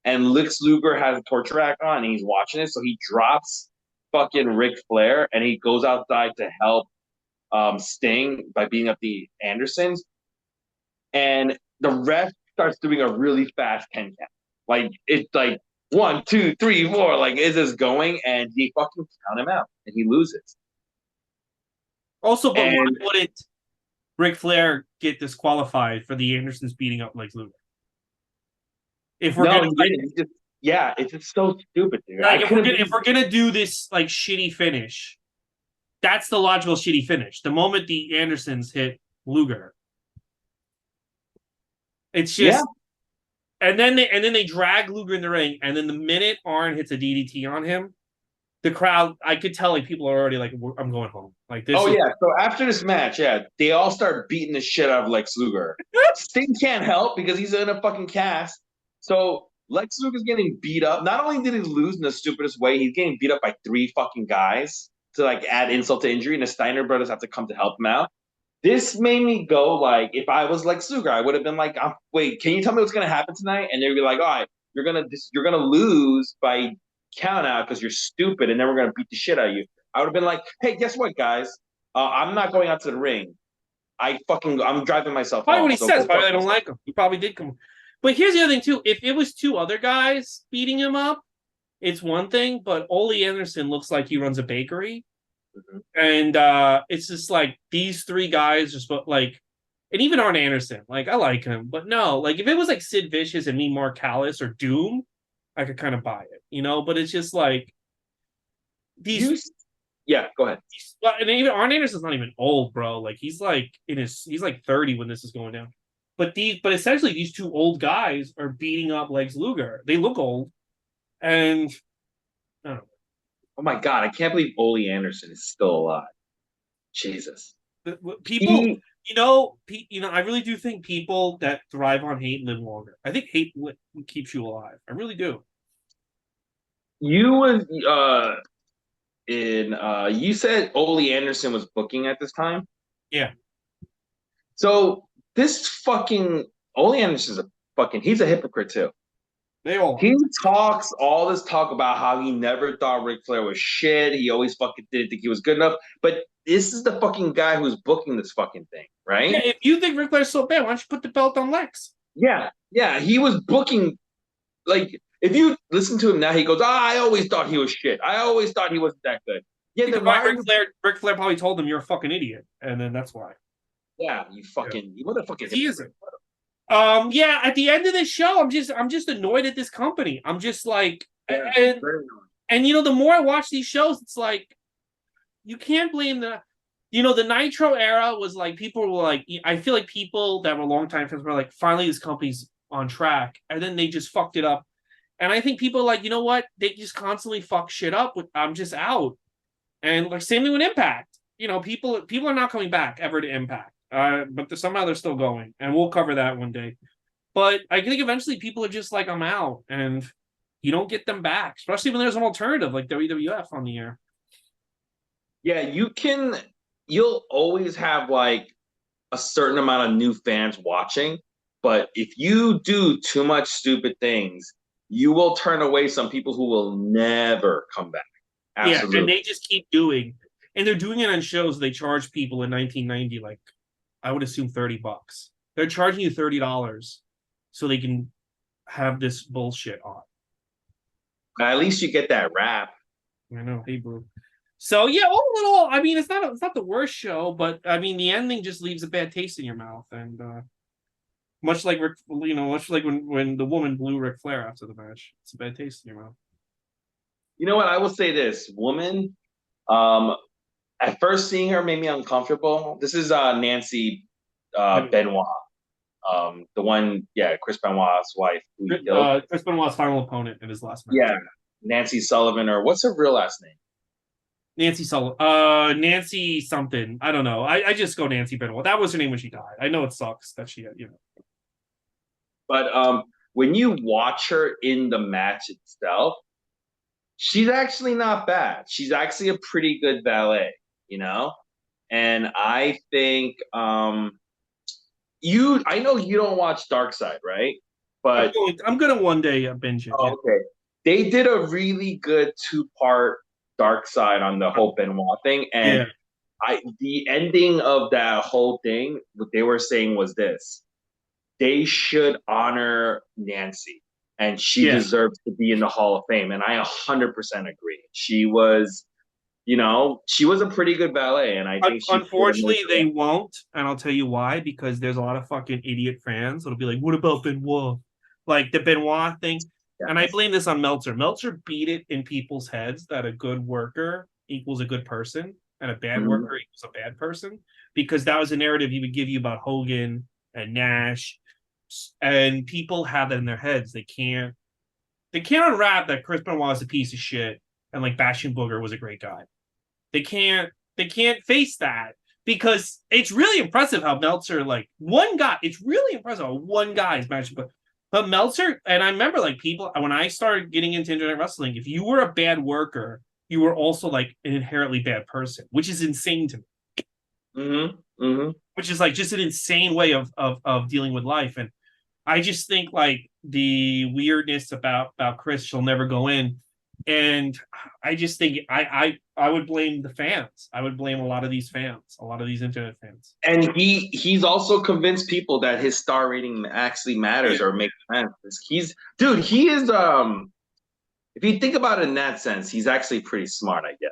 and Lex Luger has a torture rack on, and he's watching it. So he drops fucking Ric Flair, and he goes outside to help Sting by beating up the Andersons. And the ref starts doing a really fast 10 count. Like, it's like 1, 2, 3, 4. Like, is this going? And he fucking count him out, and he loses. Also, but why wouldn't Ric Flair get disqualified for the Andersons beating up Lex Luger? If we're it's just so stupid, dude. Like, if we're gonna do this like shitty finish, that's the logical shitty finish. The moment the Andersons hit Luger, it's just, and then they drag Luger in the ring, and then the minute Arn hits a DDT on him, the crowd, I could tell, like, people are already like, I'm going home. Like this. So after this match, they all start beating the shit out of Lex Luger. Sting can't help because he's in a fucking cast. So Lex Luger's getting beat up. Not only did he lose in the stupidest way, he's getting beat up by 3 fucking guys to like add insult to injury, and the Steiner brothers have to come to help him out. This made me go like, if I was Lex Luger, I would have been like, wait, can you tell me what's gonna happen tonight? And they'd be like, all right, you're gonna lose by count out because you're stupid, and then we're gonna beat the shit out of you. I would have been like, hey, guess what, guys? I'm not going out to the ring. I'm driving myself probably home. What he says. Probably they don't like him. He probably did come. But here's the other thing too. If it was 2 other guys beating him up, it's one thing. But Ole Anderson looks like he runs a bakery, and it's just like these 3 guys just like, and even Arn Anderson. Like, I like him, but no, like if it was like Sid Vicious and me, Mark Callis, or Doom, I could kind of buy it, But it's just like these. Yeah, go ahead. And even Arn Anderson's not even old, bro. Like he's like 30 when this is going down. But essentially these 2 old guys are beating up Lex Luger. They look old, and I don't know. Oh my god, I can't believe Ole Anderson is still alive. Jesus. People, I really do think people that thrive on hate live longer. I think hate keeps you alive. I really do. You was in you said Ole Anderson was booking at this time. Yeah, So this fucking Ole Anderson's a fucking he's a hypocrite too. they all are. He talks all this talk about how he never thought Ric Flair was shit. He always fucking didn't think he was good enough. But this is the fucking guy who's booking this fucking thing, Yeah, right? if you think Ric Flair's so bad, why don't you put the belt on Lex? Yeah, yeah. He was booking like if you listen to him now, he goes, I always thought he was shit. I always thought he wasn't that good. Yeah, Because then why are you Ric Flair probably told him you're a fucking idiot, and then that's why. yeah, you Yeah, fucking you what a fucking he hypocrite. isn't. Yeah, at the end of this show, I'm just annoyed at this company. I'm just like, Yeah, and very annoying. and the more I watch these shows, it's like you can't blame the Nitro era was like people were like, I feel like people that were longtime fans were like, finally this company's on track, and then they just fucked it up. And I think people are like, you know what? They just constantly fuck shit up. I'm just out. And like same thing with Impact. People are not coming back ever to Impact. But somehow they're still going, and we'll cover that one day. But I think eventually people are just like, I'm out, and you don't get them back, especially when there's an alternative like WWF on the air. Yeah, you'll always have like a certain amount of new fans watching, but if you do too much stupid things, you will turn away some people who will never come back. Yeah, and Absolutely. they just keep doing, and they're doing it on shows they charge people in 1990, like I would assume $30. They're charging you $30 so they can have this bullshit on. At least you get that rap. I know, hey bro. So yeah, all in all, I mean, it's not the worst show, but I mean, the ending just leaves a bad taste in your mouth, and much like when the woman blew Ric Flair after the match, it's a bad taste in your mouth. You know what? I will say this woman, um, at first seeing her made me uncomfortable. This is Nancy Benoit, the one, yeah, Chris Benoit's wife who he killed. Chris Benoit's final opponent in his last match. Yeah, Nancy Sullivan, or what's her real last name? Nancy Sullivan. Nancy something. I don't know. I just go Nancy Benoit. That was her name when she died. I know it sucks that she had. But when you watch her in the match itself, she's actually not bad. She's actually a pretty good ballet, you know? And I think I know you don't watch Dark Side, right? But I'm gonna one day binge it. Yeah. okay. They did a really good two-part Dark Side on the whole Benoit thing. And Yeah. the ending of that whole thing, what they were saying was this. They should honor Nancy, and she Yeah. deserves to be in the Hall of Fame. And I 100% agree. She was a pretty good ballet, and I think she Unfortunately, they won't, and I'll tell you why. Because there's a lot of fucking idiot fans that'll be like, "What about Benoit?" Like the Benoit thing, and I blame this on Meltzer. Meltzer beat it in people's heads that a good worker equals a good person, and a bad Mhm. worker equals a bad person, because that was a narrative he would give you about Hogan and Nash, and people have that in their heads. They can't unwrap that Chris Benoit was a piece of shit, and like Bastion Booger was a great guy. They can't face that, because it's really impressive how Meltzer, like one guy, it's really impressive how one guy's match. But Meltzer, and I remember like people when I started getting into internet wrestling, if you were a bad worker, you were also like an inherently bad person, which is insane to me. Mhm. Mhm. Which is like just an insane way of dealing with life. And I just think like the weirdness about Chris, she'll never go in. And I just think I would blame the fans. I would blame a lot of these fans, a lot of these internet fans. And he's also convinced people that his star rating actually matters or makes sense. He is if you think about it in that sense, he's actually pretty smart, I guess.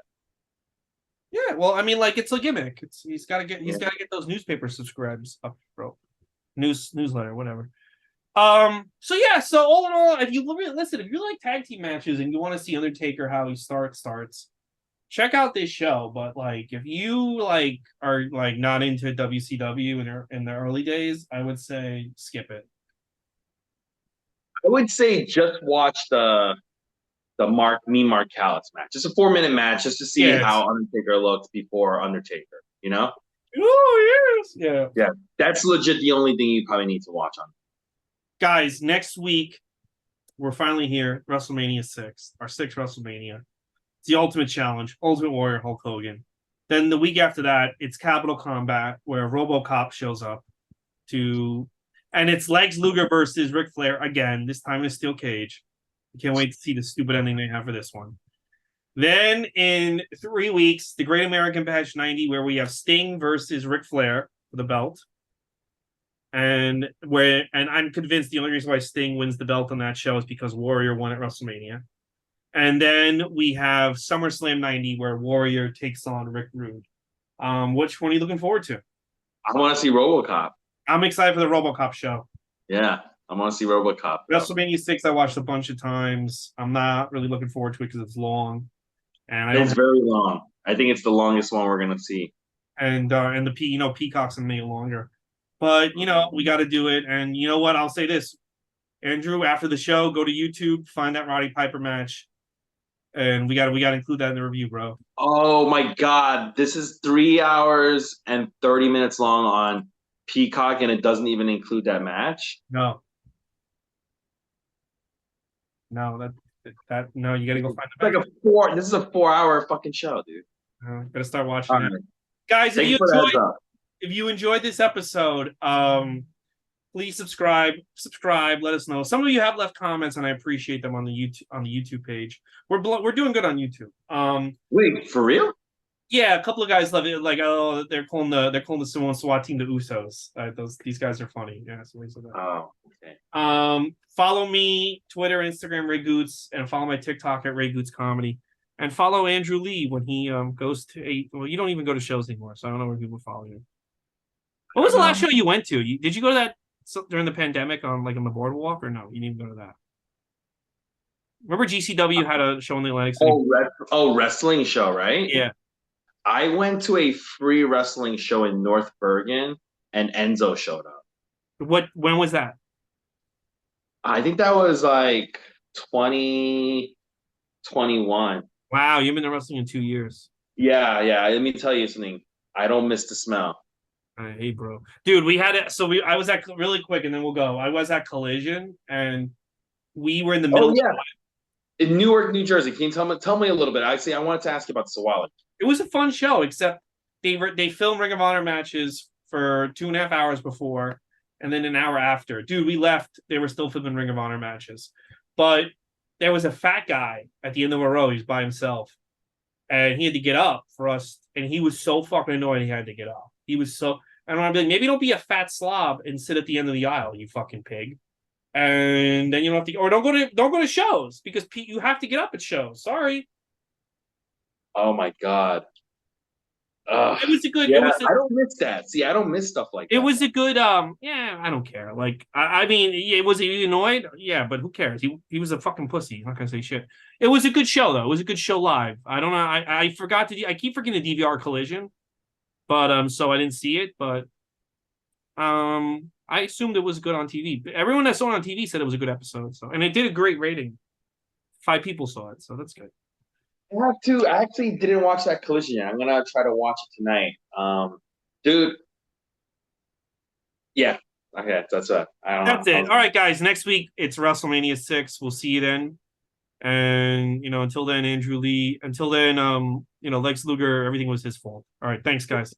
Yeah, well, I mean, like it's a gimmick. He's got to get Yeah. those newspaper subscribes up, bro. Newsletter, whatever. So yeah, so all in all, if you listen, if you like tag team matches and you want to see Undertaker how he starts, check out this show. But like, if you like are like not into WCW in the early days, I would say skip it. I would say just watch the Mark Callis match. Just a 4 minute match just to see Yeah. how Undertaker looked before Undertaker, you know? Oh yes. Yeah. Yeah. That's legit the only thing you probably need to watch on. Guys, next week we're finally here. WrestleMania 6, our sixth WrestleMania. It's the Ultimate Challenge, Ultimate Warrior, Hulk Hogan. Then the week after that, it's Capital Combat, where RoboCop shows up and it's Lex Luger versus Ric Flair again. This time in a steel cage. I can't wait to see the stupid ending they have for this one. Then in 3 weeks, the Great American Bash 90, where we have Sting versus Ric Flair for the belt. And I'm convinced the only reason why Sting wins the belt on that show is because Warrior won at WrestleMania. And then we have SummerSlam 90, where Warrior takes on Rick Rude. Which one are you looking forward to? I want to see RoboCop. I'm excited for the RoboCop show. Yeah, I want to see RoboCop. WrestleMania 6, I watched a bunch of times. I'm not really looking forward to it because it's long. And it's very long. I think it's the longest one we're gonna see. And the Peacock's gonna make it longer. But we got to do it. And you know what? I'll say this, Andrew. After the show, go to YouTube, find that Roddy Piper match, and we got to include that in the review, bro. Oh my God, this is 3 hours and 30 minutes long on Peacock, and it doesn't even include that match. No, that no, you got to go find the match. This is a 4-hour fucking show, dude. Gotta start watching it, guys. If you enjoyed this episode, please subscribe. Let us know. Some of you have left comments, and I appreciate them on the YouTube page. We're doing good on YouTube. Wait, for real? Yeah, a couple of guys love it. Like, oh, they're calling the Samoan SWAT team the Usos. These guys are funny. Yeah, somebody said that. Oh, okay. Follow me, Twitter, Instagram, Ray Goots, and follow my TikTok at Ray Goots Comedy. And follow Andrew Lee when he goes to well, you don't even go to shows anymore, so I don't know where people follow you. What was the last show you went to? Did you go to that during the pandemic on the boardwalk, or no? You didn't even go to that. Remember GCW had a show in the Atlantic City? Wrestling show, right? Yeah. I went to a free wrestling show in North Bergen, and Enzo showed up. When was that? I think that was like 2021. Wow, you've been in wrestling in 2 years. Yeah. Let me tell you something. I don't miss the smell. Hey, bro, dude, we had it. So I was at really quick, and then we'll go. I was at Collision, and we were in the middle. Oh yeah, in Newark, New Jersey. Can you tell me a little bit? I wanted to ask you about Sawali. It was a fun show, except they filmed Ring of Honor matches for 2.5 hours before, and then an hour after. Dude, we left. They were still filming Ring of Honor matches, but there was a fat guy at the end of a row. He's by himself, and he had to get up for us, and he was so fucking annoyed he had to get up. He was so, and I'm like, maybe don't be a fat slob and sit at the end of the aisle, you fucking pig. And then you don't have to, or don't go to shows because you have to get up at shows. Sorry. Oh my God. It was a good. Yeah, I don't miss that. See, I don't miss stuff like that. It was a good. Yeah, I don't care. Like, I mean, was he annoyed? Yeah, but who cares? He was a fucking pussy. I'm not gonna say shit. It was a good show though. It was a good show live. I don't know. I forgot to. I keep forgetting to DVR Collision. But so I didn't see it, but I assumed it was good on TV. Everyone that saw it on TV said it was a good episode. So, and it did a great rating. 5 people saw it, so that's good. I have to. I actually didn't watch that Collision yet. I'm gonna try to watch it tonight. Dude. Yeah. Okay, that's it. That's it. All right, guys. Next week it's WrestleMania 6. We'll see you then. And until then, Andrew Lee. Until then, Lex Luger. Everything was his fault. All right, thanks, guys.